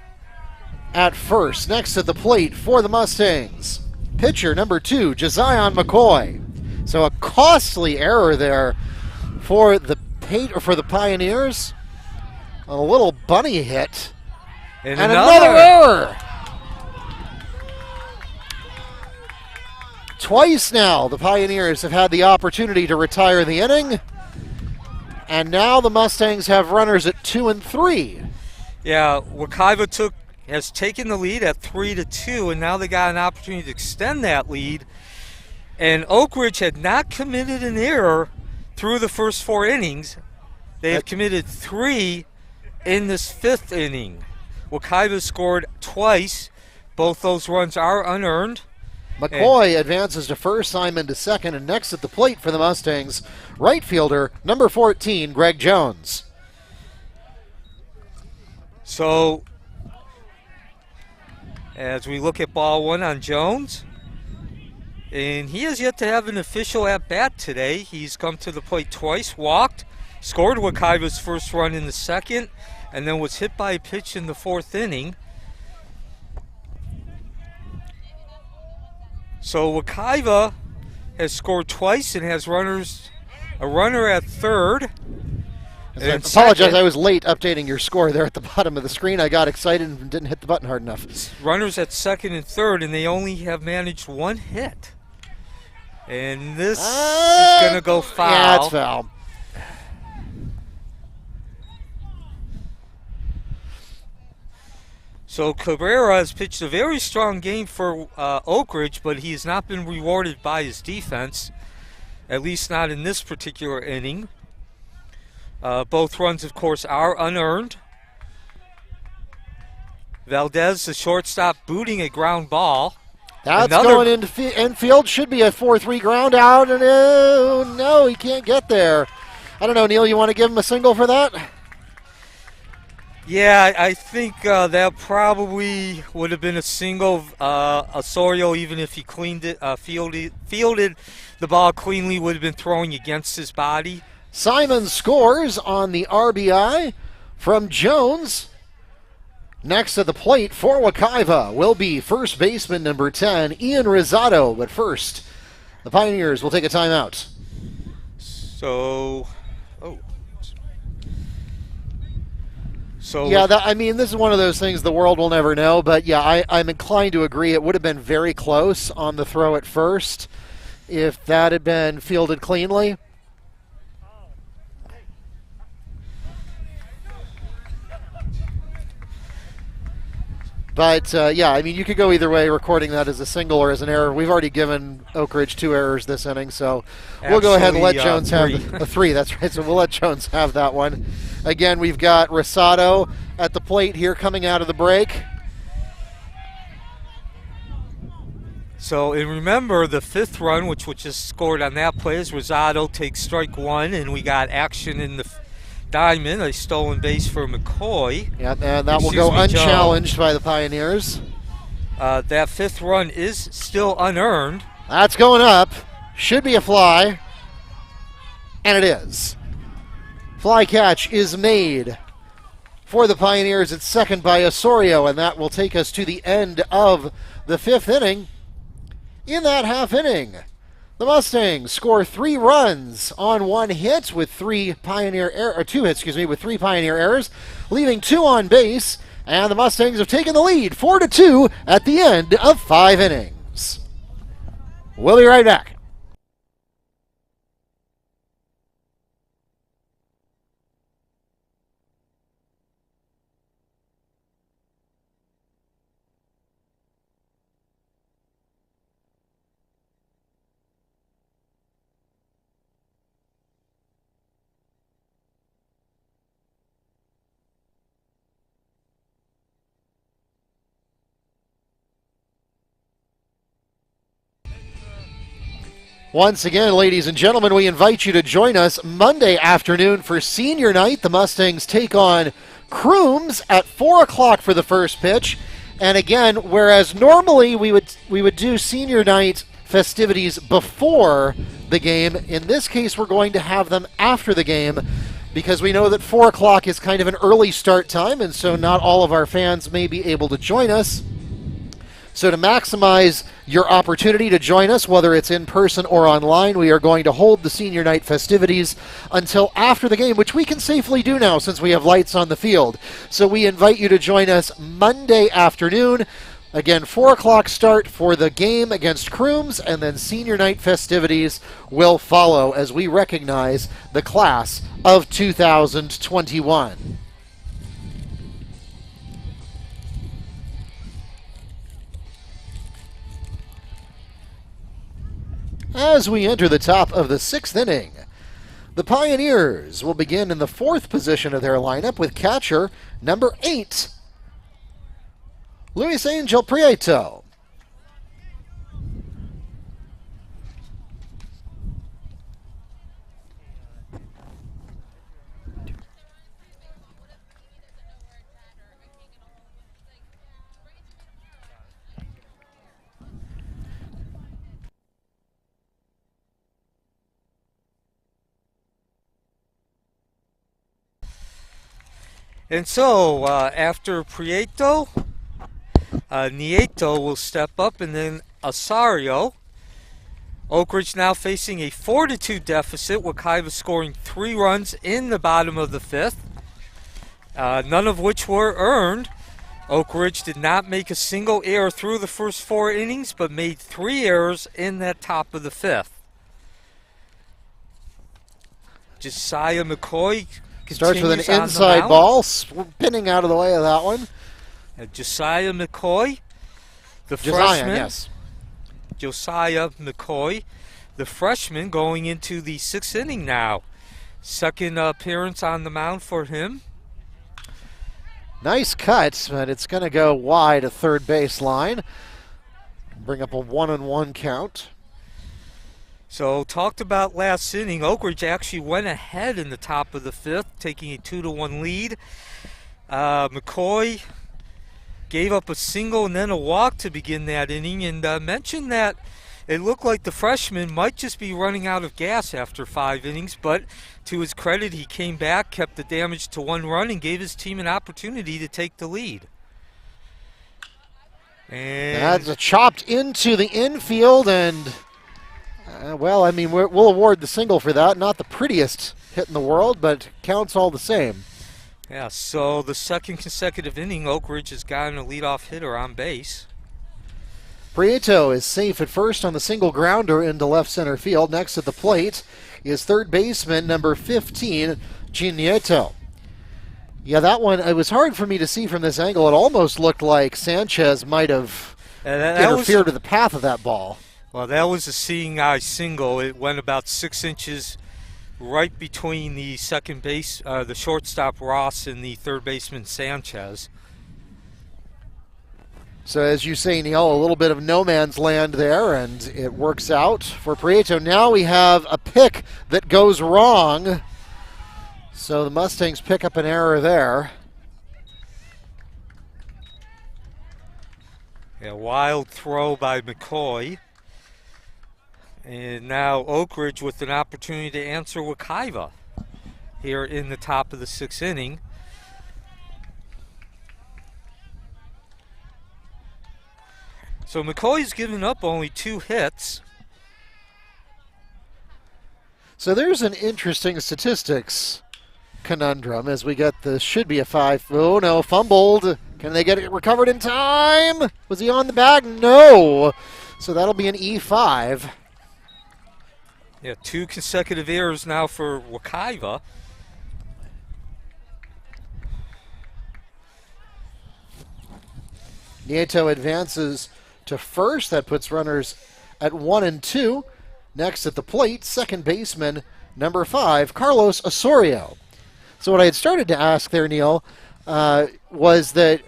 at first. Next at the plate for the Mustangs, pitcher number 2, Josiah McCoy. So a costly error there for the Pioneers. A little bunny hit. And another error. Twice now the Pioneers have had the opportunity to retire the inning. And now the Mustangs have runners at 2 and 3. Yeah, Wekiva has taken the lead at 3-2, and now they got an opportunity to extend that lead. And Oak Ridge had not committed an error through the first 4 innings. They have committed 3 in this 5th inning. Wekiva scored twice. Both those runs are unearned. McCoy advances to first, Simon to second, and next at the plate for the Mustangs, right fielder number 14, Greg Jones. So, as we look at ball 1 on Jones, and he has yet to have an official at-bat today. He's come to the plate twice, walked, scored Wekiva's first run in the 2nd, and then was hit by a pitch in the 4th inning. So Wekiva has scored twice and has a runner at 3rd. I apologize, I was late updating your score there at the bottom of the screen. I got excited and didn't hit the button hard enough. Runners at 2nd and 3rd, and they only have managed 1 hit. And this is going to go foul. Yeah, it's foul. So Cabrera has pitched a very strong game for Oak Ridge, but he has not been rewarded by his defense, at least not in this particular inning. Both runs, of course, are unearned. Valdez, the shortstop, booting a ground ball. That's going into infield. Should be a 4-3 ground out, and no, he can't get there. I don't know, Neil, you want to give him a single for that? Yeah, I think that probably would have been a single. Osorio, even if he fielded the ball cleanly, would have been throwing against his body. Simon scores on the RBI from Jones. Next at the plate for Wekiva will be first baseman number 10, Ian Rosado. But first, the Pioneers will take a timeout. This is one of those things the world will never know. But yeah, I'm inclined to agree. It would have been very close on the throw at first if that had been fielded cleanly. But, you could go either way, recording that as a single or as an error. We've already given Oak Ridge 2 errors this inning, so we'll go ahead and let Jones have a 3. That's right, so we'll let Jones have that one. Again, we've got Rosado at the plate here coming out of the break. So, and remember, the 5th run, which was just scored on that play, is Rosado takes strike 1, and we got action in the diamond, a stolen base for McCoy. Yeah, and that will go unchallenged by the Pioneers. That 5th run is still unearned. That's going up. Should be a fly. And it is. Fly catch is made for the Pioneers at second by Osorio, and that will take us to the end of the 5th inning. In that half inning, The Mustangs score 3 runs on 1 hit with 3 Pioneer or 2 hits, with 3 Pioneer errors, leaving 2 on base, and the Mustangs have taken the lead 4-2 at the end of 5 innings. We'll be right back. Once again, ladies and gentlemen, we invite you to join us Monday afternoon for senior night. The Mustangs take on Crooms at 4 o'clock for the first pitch. And again, whereas normally we would do senior night festivities before the game, in this case we're going to have them after the game because we know that 4 o'clock is kind of an early start time, and so not all of our fans may be able to join us. So to maximize your opportunity to join us, whether it's in person or online, we are going to hold the senior night festivities until after the game, which we can safely do now since we have lights on the field. So we invite you to join us Monday afternoon. Again, 4 o'clock start for the game against Crooms, and then senior night festivities will follow as we recognize the class of 2021. As we enter the top of the 6th inning, the Pioneers will begin in the 4th position of their lineup with catcher number 8, Luis Angel Prieto. And so, after Prieto, Nieto will step up, and then Osorio. Oak Ridge now facing a 4-2 deficit, Wekiva scoring 3 runs in the bottom of the 5th, none of which were earned. Oak Ridge did not make a single error through the first 4 innings, but made 3 errors in that top of the 5th. Josiah McCoy starts with an inside ball, spinning out of the way of that one. Josiah McCoy, the freshman. Yes. Josiah McCoy, the freshman, going into the 6th inning now. Second appearance on the mound for him. Nice cut, but it's going to go wide at third base line. Bring up a 1-1 count. So, talked about last inning, Oak Ridge actually went ahead in the top of the 5th, taking a 2-1 lead. McCoy gave up a single and then a walk to begin that inning, and mentioned that it looked like the freshman might just be running out of gas after 5 innings, but to his credit, he came back, kept the damage to 1 run, and gave his team an opportunity to take the lead. And that's chopped into the infield, and well, I mean, we'll award the single for that. Not the prettiest hit in the world, but counts all the same. Yeah, so the second consecutive inning, Oak Ridge has gotten a leadoff hitter on base. Prieto is safe at first on the single grounder into left center field. Next at the plate is third baseman number 15, Nieto. Yeah, that one, it was hard for me to see from this angle. It almost looked like Sanchez might have interfered with the path of that ball. Well, that was a seeing eye single. It went about 6 inches right between the second base, the shortstop Ross, and the third baseman Sanchez. So as you say, Neil, a little bit of no man's land there, and it works out for Prieto. Now we have a pick that goes wrong. So the Mustangs pick up an error there. A wild throw by McCoy. And now Oak Ridge with an opportunity to answer Wekiva here in the top of the 6th inning. So McCoy's given up only 2 hits. So there's an interesting statistics conundrum as we get the should be a 5. Oh no, fumbled. Can they get it recovered in time? Was he on the bag? No. So that'll be an E5. Yeah, 2 consecutive errors now for Wekiva. Nieto advances to first. That puts runners at 1 and 2. Next at the plate, second baseman, number 5, Carlos Osorio. So what I had started to ask there, Neil, was that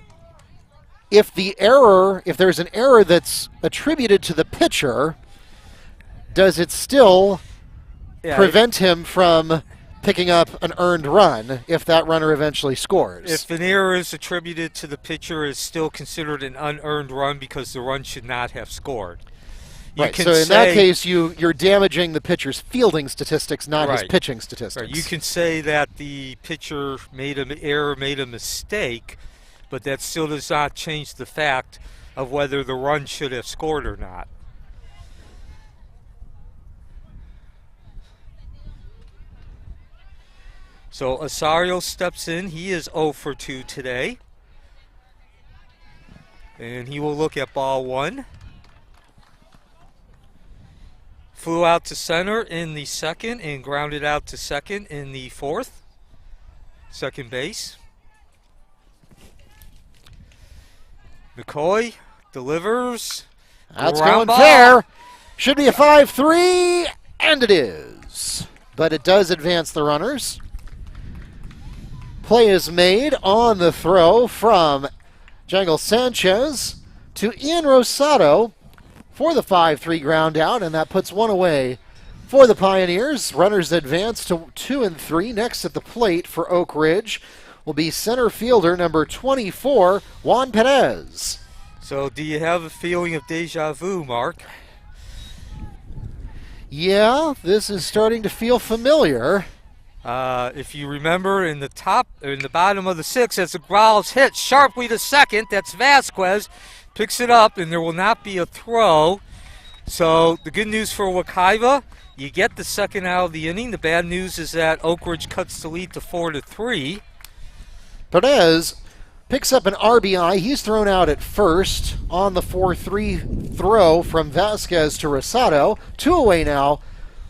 if there's an error that's attributed to the pitcher, does it still prevent him from picking up an earned run if that runner eventually scores? If an error is attributed to the pitcher, it's still considered an unearned run because the run should not have scored. Right, so in that case, you're damaging the pitcher's fielding statistics, not his pitching statistics. Right. You can say that the pitcher made an error, made a mistake, but that still does not change the fact of whether the run should have scored or not. So Osorio steps in. He is 0 for 2 today. And he will look at ball 1. Flew out to center in the second and grounded out to second in the fourth. Second base. McCoy delivers. That's going fair. Should be a 5-3, and it is. But it does advance the runners. Play is made on the throw from Jangle Sanchez to Ian Rosado for the 5-3 ground out, and that puts one away for the Pioneers. Runners advance to 2 and 3. Next at the plate for Oak Ridge will be center fielder number 24, Juan Perez. So do you have a feeling of deja vu, Mark? Yeah, this is starting to feel familiar. If you remember, in the bottom of the 6th, as the Growls hit sharply to second, that's Vasquez. Picks it up, and there will not be a throw. So the good news for Wekiva, you get the second out of the inning. The bad news is that Oak Ridge cuts the lead to 4-3. Perez picks up an RBI. He's thrown out at first on the 4-3 throw from Vasquez to Rosado. 2 away now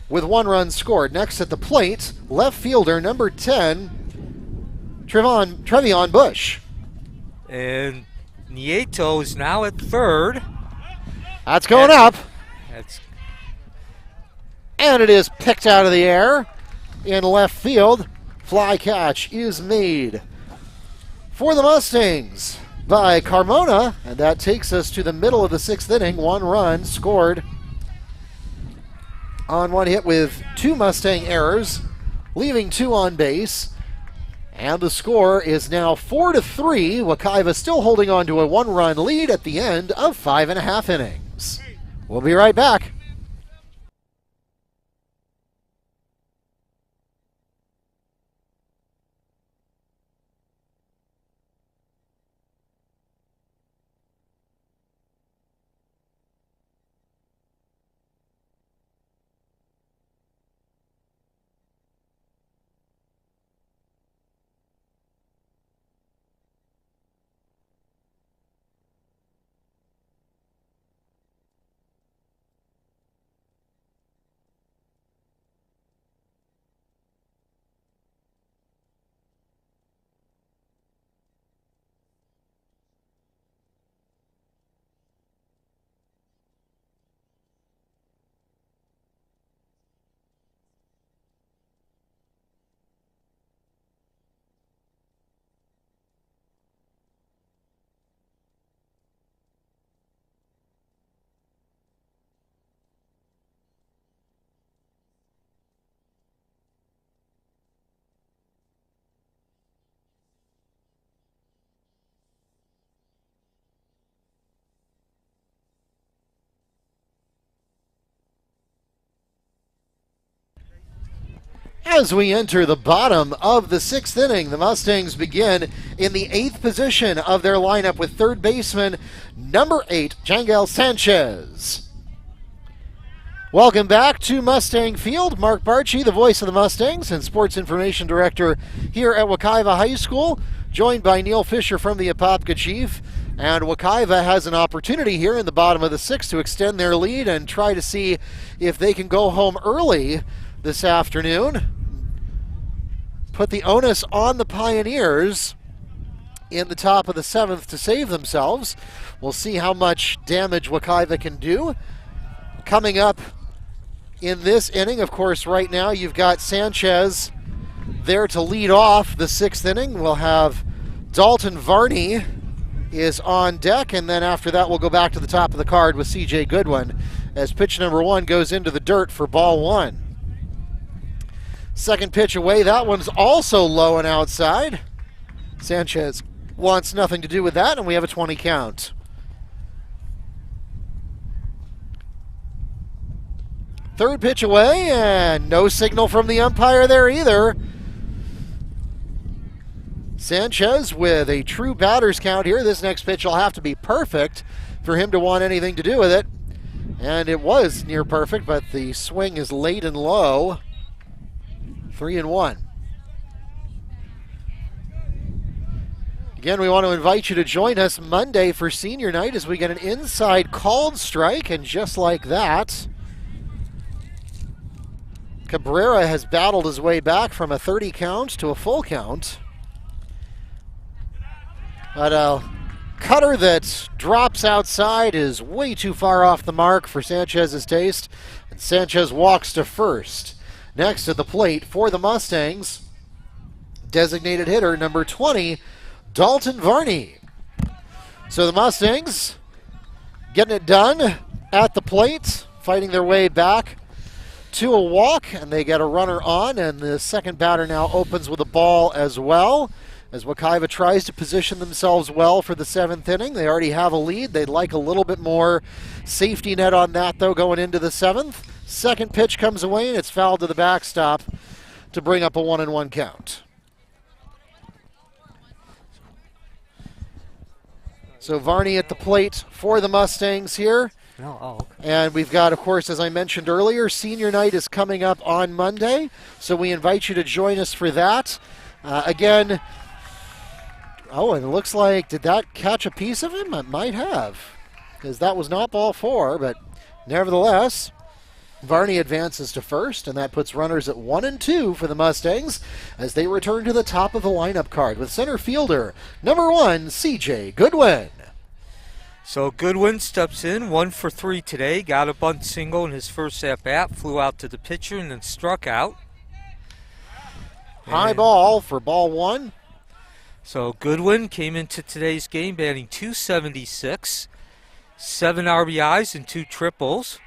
with 1 run scored. Next at the plate, left fielder number 10, Trevion Bush. And Nieto is now at third. That's going up. And it is picked out of the air in left field. Fly catch is made for the Mustangs by Carmona, and that takes us to the middle of the 6th inning. 1 run scored on 1 hit with 2 Mustang errors, leaving 2 on base. And the score is now 4-3. Wekiva still holding on to a 1-run lead at the end of 5.5 innings. We'll be right back. As we enter the bottom of the 6th inning, the Mustangs begin in the 8th position of their lineup with third baseman number 8, Jangel Sanchez. Welcome back to Mustang Field. Mark Barchi, the voice of the Mustangs and Sports Information Director here at Wekiva High School, joined by Neil Fisher from the Apopka Chief. And Wekiva has an opportunity here in the bottom of the sixth to extend their lead and try to see if they can go home early this afternoon. Put the onus on the Pioneers in the top of the seventh to save themselves. We'll see how much damage Wekiva can do. Coming up in this inning, of course, right now you've got Sanchez there to lead off the sixth inning. We'll have Dalton Varney is on deck, and then after that we'll go back to the top of the card with CJ Goodwin as pitch number one goes into the dirt for ball one. Second pitch away, that one's also low and outside. Sanchez wants nothing to do with that, and we have a 20 count. Third pitch away, and no signal from the umpire there either. Sanchez with a true batter's count here. This next pitch will have to be perfect for him to want anything to do with it. And it was near perfect, but the swing is late and low. 3-1. Again, we want to invite you to join us Monday for senior night as we get an inside called strike, and just like that, Cabrera has battled his way back from a 30 count to a full count. But a cutter that drops outside is way too far off the mark for Sanchez's taste, and Sanchez walks to first. Next at the plate for the Mustangs, designated hitter number 20, Dalton Varney. So the Mustangs getting it done at the plate, fighting their way back to a walk, and they get a runner on, and the second batter now opens with a ball as well as Wekiva tries to position themselves well for the seventh inning. They already have a lead. They'd like a little bit more safety net on that, though, going into the seventh. Second pitch comes away, and it's fouled to the backstop to bring up a 1-1 count. So Varney at the plate for the Mustangs here. Okay. And we've got, of course, as I mentioned earlier, senior night is coming up on Monday, so we invite you to join us for that. Again, and it looks like, did that catch a piece of him? It might have, because that was not ball four, but nevertheless, Varney advances to first, and that puts runners at 1 and 2 for the Mustangs as they return to the top of the lineup card with center fielder number 1, CJ Goodwin. So Goodwin steps in, 1 for 3 today, got a bunt single in his first at-bat, flew out to the pitcher and then struck out. High ball for ball one. So Goodwin came into today's game batting .276, 7 RBIs and 2 triples.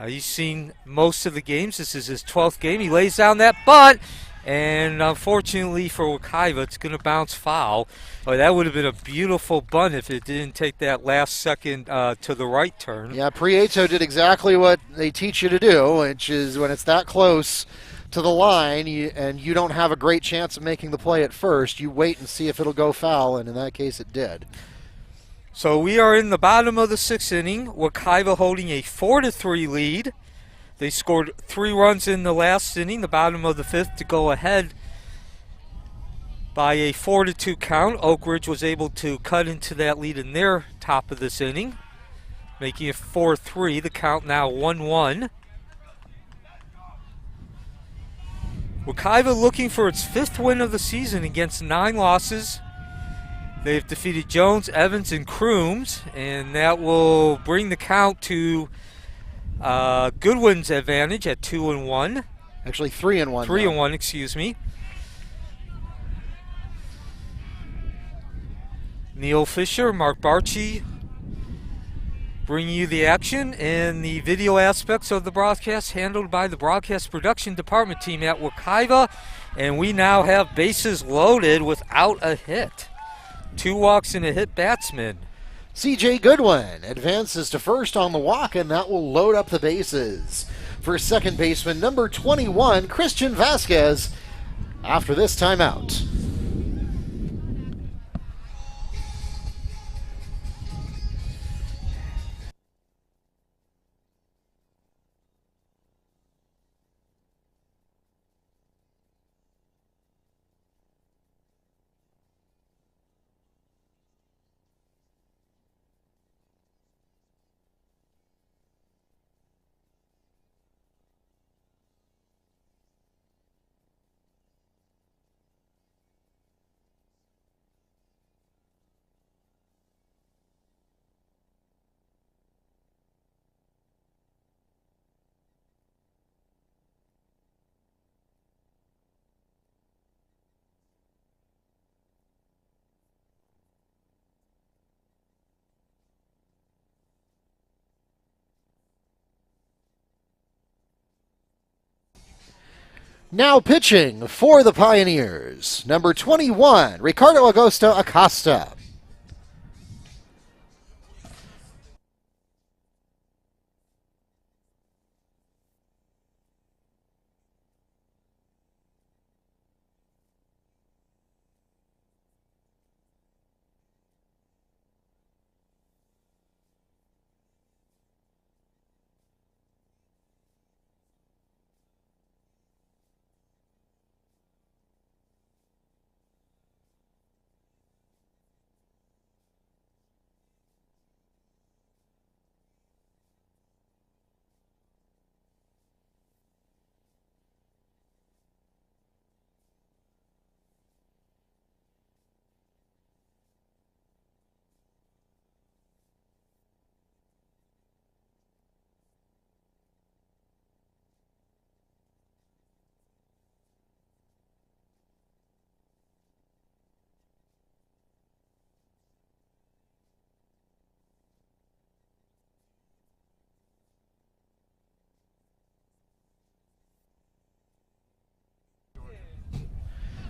He's seen most of the games. This is his 12th game. He lays down that bunt, and unfortunately for Wekiva, it's going to bounce foul. Oh, that would have been a beautiful bunt if it didn't take that last second to the right turn. Yeah, Prieto did exactly what they teach you to do, which is when it's that close to the line and you don't have a great chance of making the play at first, you wait and see if it'll go foul, and in that case it did. So we are in the bottom of the 6th inning. Wekiva holding a 4-3 lead. They scored 3 runs in the last inning, the bottom of the 5th, to go ahead by a 4-2 count. Oak Ridge was able to cut into that lead in their top of this inning, making it 4-3. The count now 1-1. Wekiva looking for its 5th win of the season against 9 losses. They've defeated Jones, Evans, and Crooms, and that will bring the count to Goodwin's advantage at 2-1. Actually 3-1. 3-1, excuse me. Neil Fisher, Mark Barchi bringing you the action, and the video aspects of the broadcast handled by the broadcast production department team at Wekiva. And we now have bases loaded without a hit. 2 walks and a hit batsman. CJ Goodwin advances to first on the walk, and that will load up the bases for second baseman number 21, Christian Vasquez, after this timeout. Now pitching for the Pioneers, number 21, Ricardo Augusto Acosta.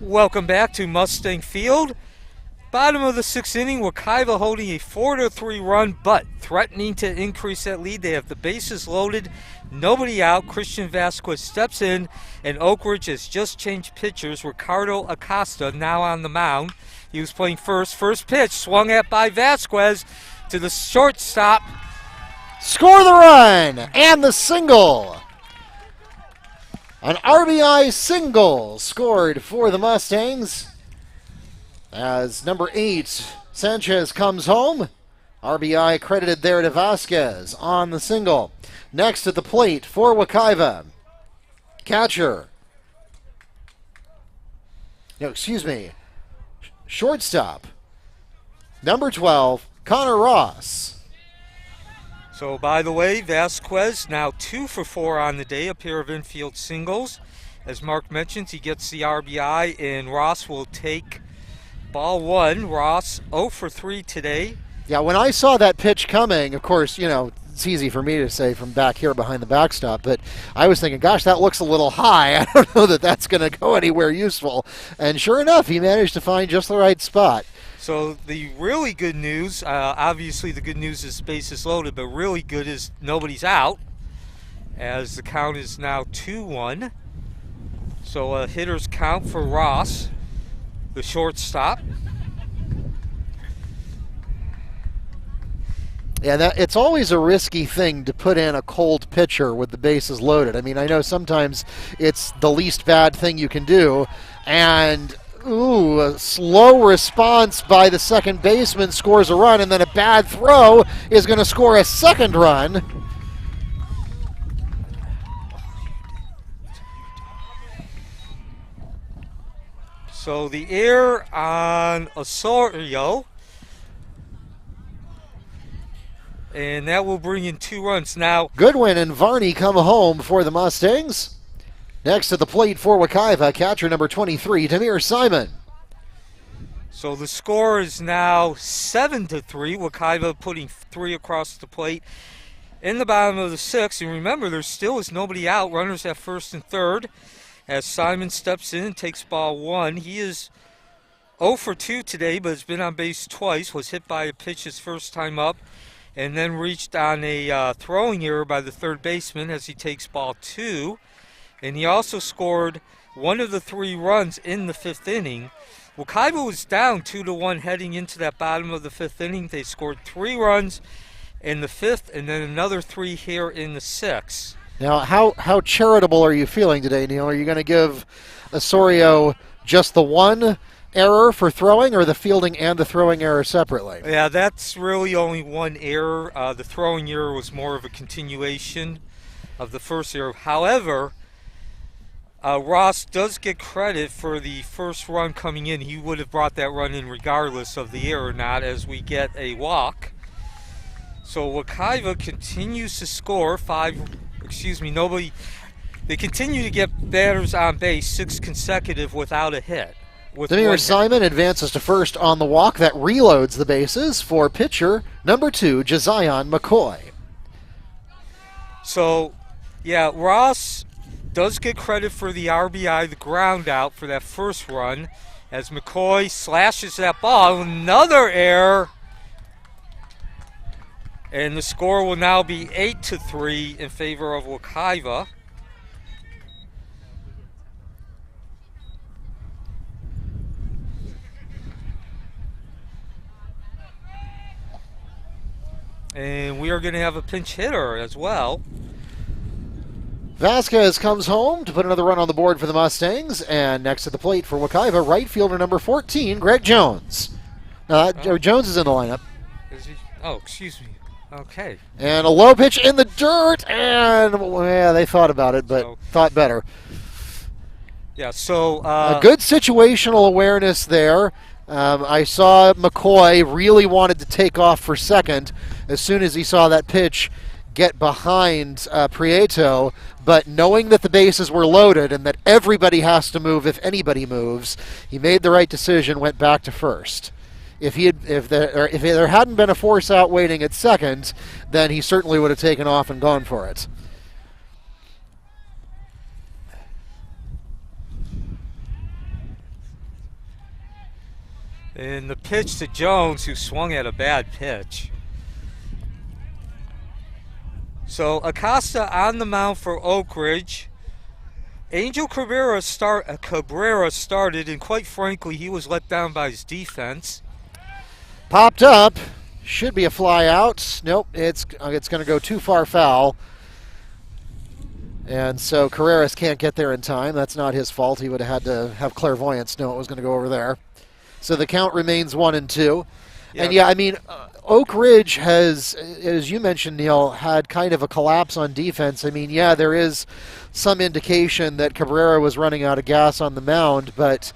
Welcome back to Mustang Field. Bottom of the sixth inning, Wekiva holding a 4-3 run, but threatening to increase that lead. They have the bases loaded, nobody out. Christian Vasquez steps in, and Oak Ridge has just changed pitchers. Ricardo Acosta now on the mound. He was playing first. First pitch swung at by Vasquez to the shortstop. Score the run and the single. An RBI single scored for the Mustangs as number 8, Sanchez, comes home. RBI credited there to Vasquez on the single. Next at the plate for Wekiva, catcher. No, excuse me. Shortstop, number 12, Connor Ross. So, by the way, Vasquez now 2 for 4 on the day, a pair of infield singles. As Mark mentions, he gets the RBI, and Ross will take ball 1. Ross 0 for 3 today. Yeah, when I saw that pitch coming, of course, you know, it's easy for me to say from back here behind the backstop, but I was thinking, gosh, that looks a little high. I don't know that that's going to go anywhere useful. And sure enough, he managed to find just the right spot. So the really good news, obviously the good news is bases loaded, but really good is nobody's out, as the count is now 2-1. So a hitter's count for Ross, the shortstop. Yeah, it's always a risky thing to put in a cold pitcher with the bases loaded. I mean, I know sometimes it's the least bad thing you can do, and a slow response by the second baseman scores a run, and then a bad throw is going to score a second run. So the error on Osorio, and that will bring in 2 runs. Now, Goodwin and Varney come home for the Mustangs. Next at the plate for Wekiva, catcher number 23, Demir Simon. So the score is now 7-3. Wekiva putting 3 across the plate in the bottom of the 6th. And remember, there still is nobody out. Runners at first and third as Simon steps in and takes ball 1. He is 0 for 2 today, but has been on base twice. Was hit by a pitch his first time up, and then reached on a throwing error by the third baseman as he takes ball 2. And he also scored 1 of the 3 runs in the 5th inning. Wekiva was down 2-1 heading into that bottom of the 5th inning. They scored 3 runs in the 5th and then another 3 here in the 6th. Now, how charitable are you feeling today, Neil? Are you going to give Osorio just the 1 error for throwing, or the fielding and the throwing error separately? Yeah, that's really only 1 error. The throwing error was more of a continuation of the first error. However, Ross does get credit for the first run coming in. He would have brought that run in regardless of the error or not, as we get a walk. So Wekiva continues to score nobody. They continue to get batters on base, 6 consecutive without a hit. Demir Simon advances to first on the walk. That reloads the bases for pitcher number 2, Josiah McCoy. So, yeah, Ross does get credit for the RBI, the ground out for that first run, as McCoy slashes that ball. Another error. And the score will now be 8-3 in favor of Wekiva. And we are going to have a pinch hitter as well. Vasquez comes home to put another run on the board for the Mustangs. And next to the plate for Wekiva, right fielder number 14, Greg Jones. Now, Jones is in the lineup. Is he? Oh, excuse me. Okay. And a low pitch in the dirt. And, yeah, they thought about it, but thought better. Yeah, so... a good situational awareness there. I saw McCoy really wanted to take off for second as soon as he saw that pitch get behind Prieto, but knowing that the bases were loaded and that everybody has to move if anybody moves, he made the right decision, went back to first. If there hadn't been a force out waiting at second, then he certainly would have taken off and gone for it. And the pitch to Jones, who swung at a bad pitch. So Acosta on the mound for Oak Ridge. Angel Cabrera started, and quite frankly, he was let down by his defense. Popped up. Should be a fly out. Nope, it's going to go too far foul. And so Carreras can't get there in time. That's not his fault. He would have had to have clairvoyance to know it was going to go over there. So the count remains 1-2. Yeah. And, yeah, I mean, Oak Ridge has, as you mentioned, Neil, had kind of a collapse on defense. I mean, yeah, there is some indication that Cabrera was running out of gas on the mound, but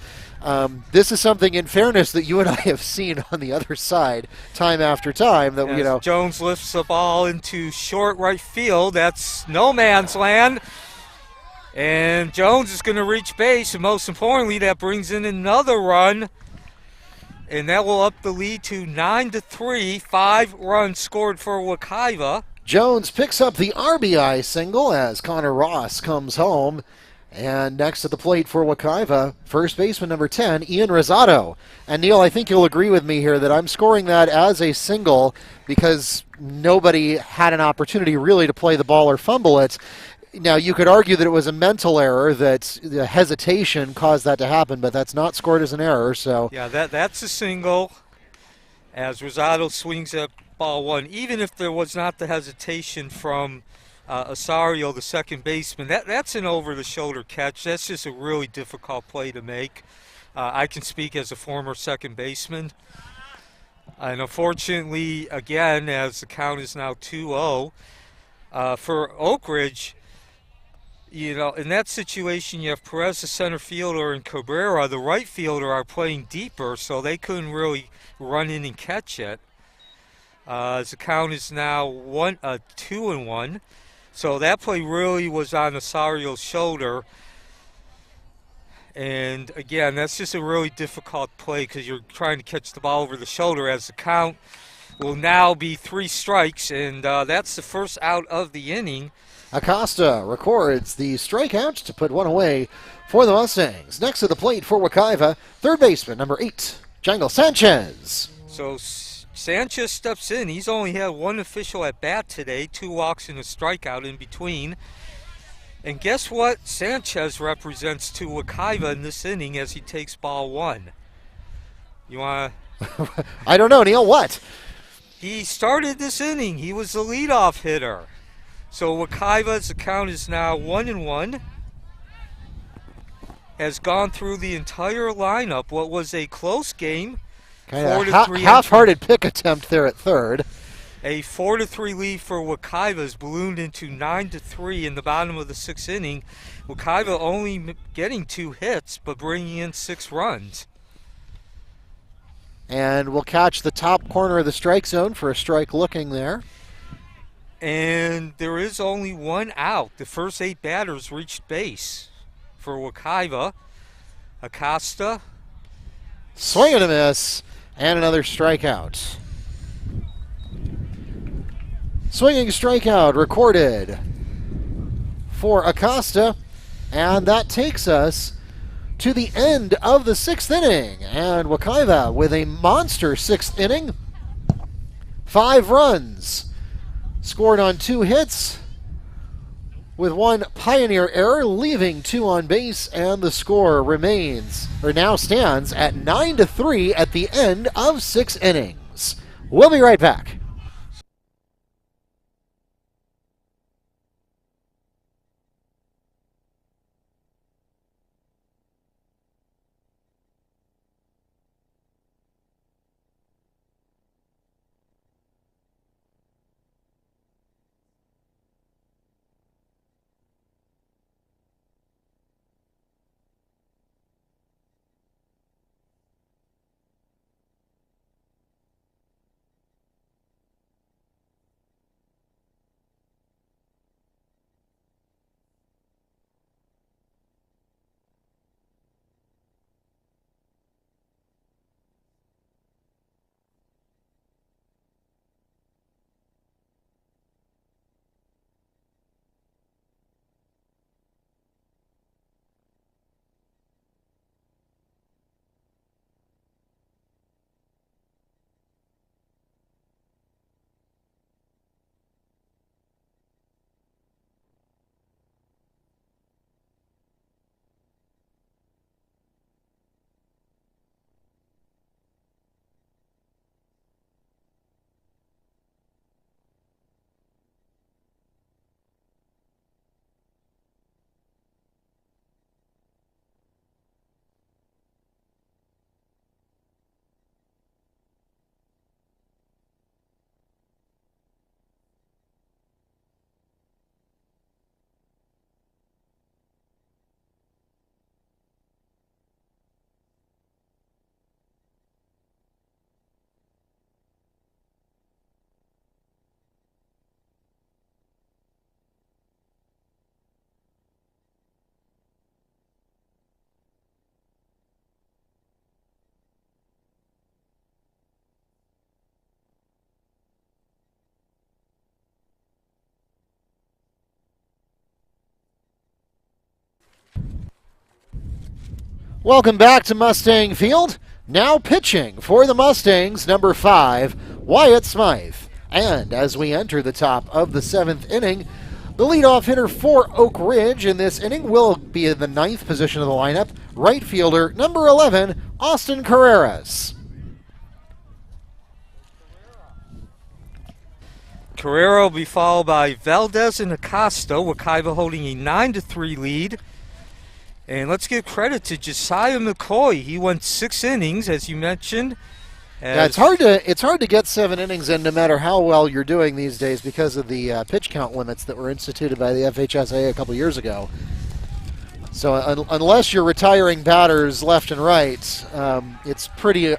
this is something, in fairness, that you and I have seen on the other side time after time. That, as you know, Jones lifts the ball into short right field. That's no man's land. And Jones is going to reach base, and most importantly, that brings in another run. And that will up the lead to 9-3. 5 runs scored for Wekiva. Jones picks up the RBI single as Connor Ross comes home. And next to the plate for Wekiva, first baseman number 10, Ian Rosado. And Neil, I think you'll agree with me here that I'm scoring that as a single because nobody had an opportunity really to play the ball or fumble it. Now, you could argue that it was a mental error, that the hesitation caused that to happen, but that's not scored as an error. So yeah, that's a single as Rosado swings at ball one. Even if there was not the hesitation from Osorio, the second baseman, that's an over-the-shoulder catch. That's just a really difficult play to make. I can speak as a former second baseman. And unfortunately, again, as the count is now 2-0, for Oak Ridge, you know, in that situation, you have Perez, the center fielder, and Cabrera, the right fielder, are playing deeper, so they couldn't really run in and catch it. As the count is now 2-1. So that play really was on Osario's shoulder. And again, that's just a really difficult play because you're trying to catch the ball over the shoulder, as the count will now be 3 strikes, and that's the first out of the inning. Acosta records the strikeout to put one away for the Mustangs. Next to the plate for Wekiva, third baseman number 8, Jangle Sanchez. So Sanchez steps in. He's only had 1 official at bat today, 2 walks and a strikeout in between. And guess what Sanchez represents to Wekiva in this inning as he takes ball 1? You want to? I don't know, Neil. What? He started this inning. He was the leadoff hitter. So Wekiva's account is now 1-1. Has gone through the entire lineup. What was a close game. Kind of half-hearted pick attempt there at third. A 4-3 lead for Wekiva has ballooned into 9-3 in the bottom of the 6th inning. Wekiva only getting 2 hits, but bringing in 6 runs. And we'll catch the top corner of the strike zone for a strike looking there. And there is only 1 out. The first 8 batters reached base for Wekiva. Acosta. Swing and a miss, and another strikeout. Swinging strikeout recorded for Acosta. And that takes us to the end of the 6th inning. And Wekiva with a monster 6th inning. 5 runs scored on 2 hits, with 1 Pioneer error, leaving 2 on base, and the score now stands at 9-3 at the end of 6 innings. We'll be right back. Welcome back to Mustang Field. Now pitching for the Mustangs, number 5, Wyatt Smythe. And as we enter the top of the 7th inning, the leadoff hitter for Oak Ridge in this inning will be in the 9th position of the lineup, right fielder, number 11, Austin Carreras. Carrera will be followed by Valdez and Acosta, Wekiva holding a 9-3 lead. And let's give credit to Josiah McCoy. He went 6 innings, as you mentioned. Yeah, it's hard to get 7 innings in no matter how well you're doing these days because of the pitch count limits that were instituted by the FHSA a couple years ago. So unless you're retiring batters left and right, it's pretty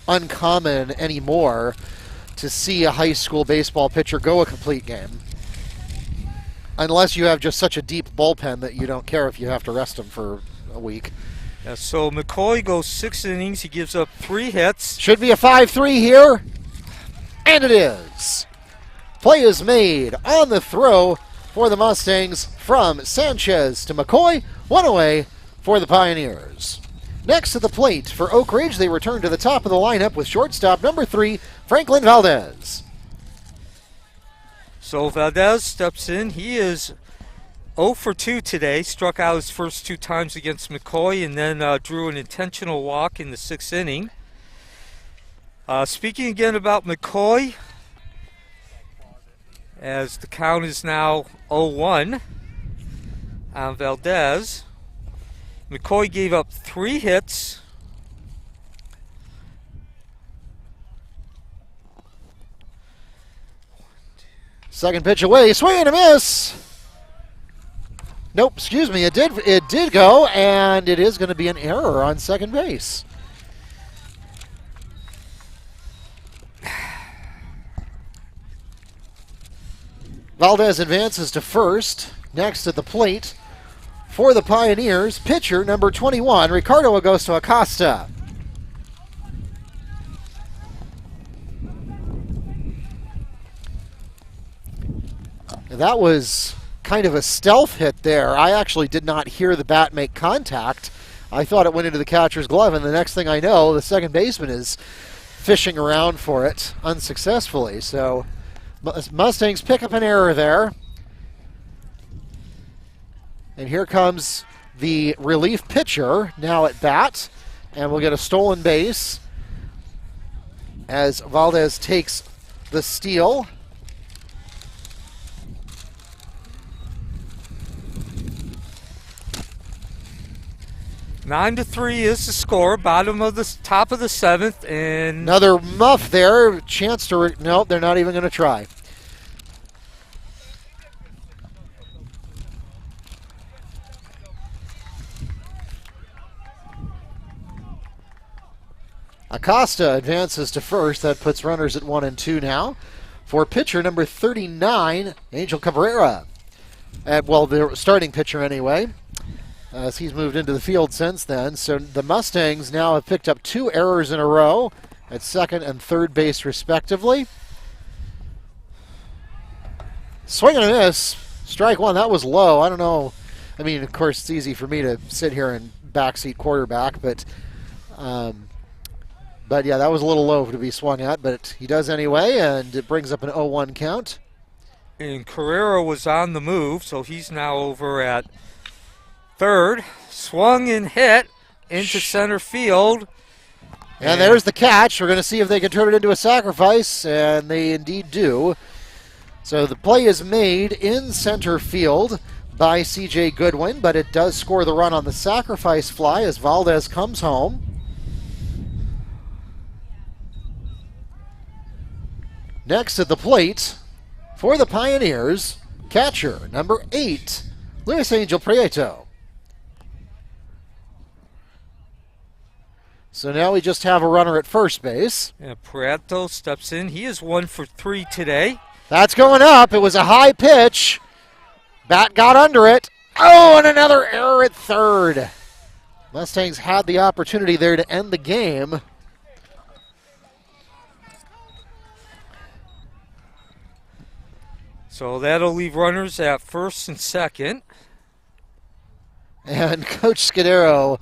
uncommon anymore to see a high school baseball pitcher go a complete game. Unless you have just such a deep bullpen that you don't care if you have to rest him for a week. Yeah, so McCoy goes 6 innings. He gives up 3 hits. Should be a 5-3 here. And it is. Play is made on the throw for the Mustangs from Sanchez to McCoy. 1 away for the Pioneers. Next to the plate for Oak Ridge, they return to the top of the lineup with shortstop number 3, Franklin Valdez. So Valdez steps in. He is 0 for 2 today. Struck out his first 2 times against McCoy and then drew an intentional walk in the 6th inning. Speaking again about McCoy, as the count is now 0-1 on Valdez. McCoy gave up 3 hits. Second pitch away, swing and a miss. Nope, excuse me, it did go, and it is going to be an error on second base. Valdez advances to first. Next at the plate for the Pioneers, pitcher number 21, Ricardo Augusto Acosta. That was kind of a stealth hit there. I actually did not hear the bat make contact. I thought it went into the catcher's glove, and the next thing I know, the second baseman is fishing around for it unsuccessfully. So Mustangs pick up an error there. And here comes the relief pitcher now at bat, and we'll get a stolen base as Valdez takes the steal. Nine to 3 is the score. Bottom of the top of the seventh, and Another muff there. Chance to nope, they're not even going to try. Acosta advances to first. That puts runners at 1 and 2 now. For pitcher number 39, Angel Cabrera. Well, the starting pitcher anyway, as he's moved into the field since then. So the Mustangs now have picked up 2 errors in a row at second and third base respectively. Swing and a miss. Strike one. That was low. I don't know. I mean, of course, it's easy for me to sit here and backseat quarterback, but yeah, that was a little low to be swung at, but he does anyway, and it brings up an 0-1 count. And Carrera was on the move, so he's now over at third. Swung and hit into center field. And there's the catch. We're going to see if they can turn it into a sacrifice, and they indeed do. So the play is made in center field by C.J. Goodwin, but it does score the run on the sacrifice fly as Valdez comes home. Next at the plate for the Pioneers, catcher number 8, Luis Angel Prieto. So now we just have a runner at first base. Yeah, Prieto steps in. He is 1 for 3 today. That's going up. It was a high pitch. Bat got under it. Oh, and another error at third. Mustangs had the opportunity there to end the game. So that'll leave runners at first and second. And Coach Scudero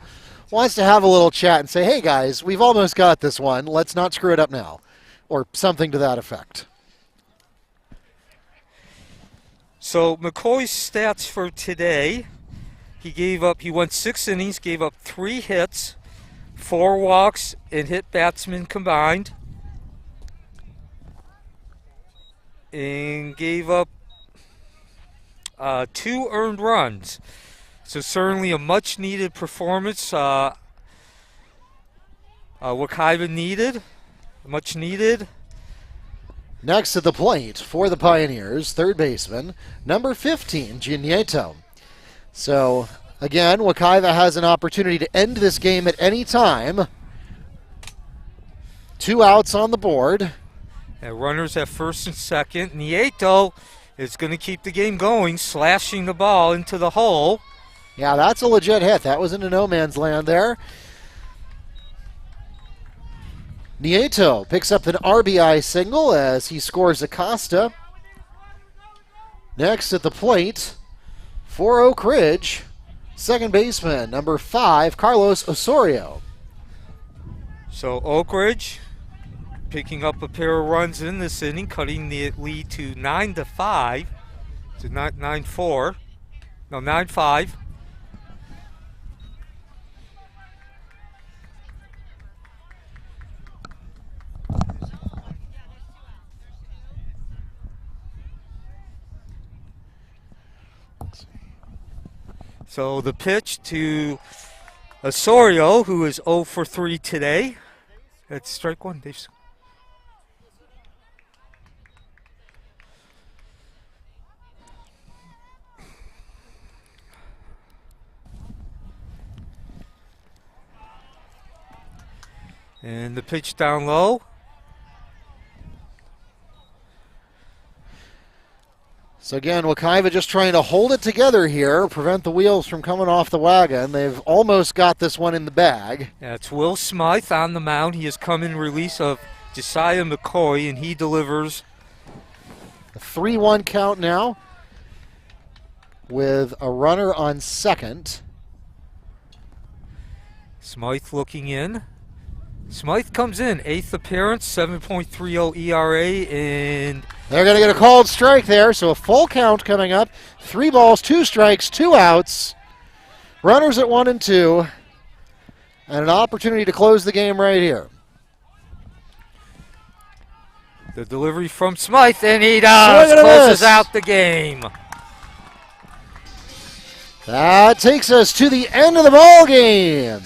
wants to have a little chat and say, hey guys, we've almost got this one. Let's not screw it up now. Or something to that effect. So McCoy's stats for today, he went 6 innings, gave up 3 hits, 4 walks, and hit batsmen combined. And gave up 2 earned runs. So certainly a much-needed performance. Wekiva needed, much needed. Next at the plate for the Pioneers, third baseman, number 15, Ginieto. So, again, Wekiva has an opportunity to end this game at any time. 2 outs on the board. And runners at first and second. Nieto is going to keep the game going, slashing the ball into the hole. Yeah, that's a legit hit. That was into no man's land there. Nieto picks up an RBI single as he scores Acosta. Next at the plate for Oak Ridge, second baseman, number 5, Carlos Osorio. So Oak Ridge picking up a pair of runs in this inning, cutting the lead to 9-5. To 9-4. No, 9-5. So the pitch to Osorio, who is 0 for 3 today. That's strike one. And the pitch down low. So again, Wekiva just trying to hold it together here, prevent the wheels from coming off the wagon. They've almost got this one in the bag. Yeah, it's Will Smythe on the mound. He has come in release of Josiah McCoy, and he delivers. A 3-1 count now. with a runner on second. Smythe looking in. Smythe comes in, 8th appearance, 7.30 ERA, and they're going to get a called strike there, so a full count coming up. 3 balls, 2 strikes, 2 outs. Runners at 1 and 2, and an opportunity to close the game right here. the delivery from Smythe, and he does, closes out the game. That takes us to the end of the ball game.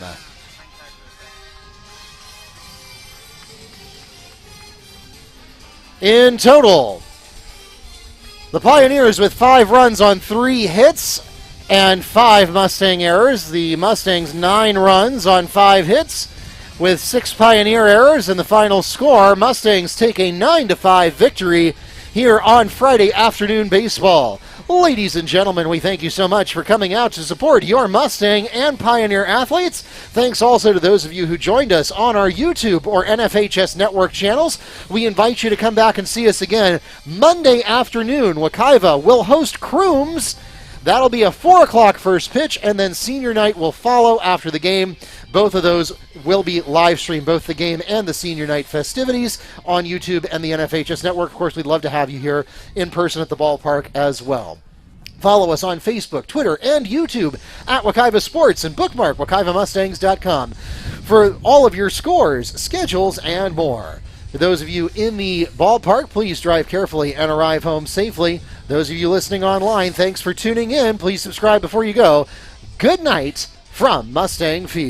In total, the Pioneers with 5 runs on 3 hits and 5 Mustang errors. The Mustangs 9 runs on 5 hits with 6 Pioneer errors. And the final score, Mustangs take a 9-5 victory here on Friday afternoon baseball. Ladies and gentlemen, we thank you so much for coming out to support your Mustang and Pioneer athletes. Thanks also to those of you who joined us on our YouTube or NFHS Network channels. We invite you to come back and see us again Monday afternoon. Wekiva will host Crooms. That'll be a 4 o'clock first pitch, and then senior night will follow after the game. Both of those will be live streamed, both the game and the senior night festivities on YouTube and the NFHS Network. Of course, we'd love to have you here in person at the ballpark as well. Follow us on Facebook, Twitter, and YouTube at Wekiva Sports, and bookmark WekivaMustangs.com for all of your scores, schedules, and more. For those of you in the ballpark, please drive carefully and arrive home safely. Those of you listening online, thanks for tuning in. Please subscribe before you go. Good night from Mustang Field.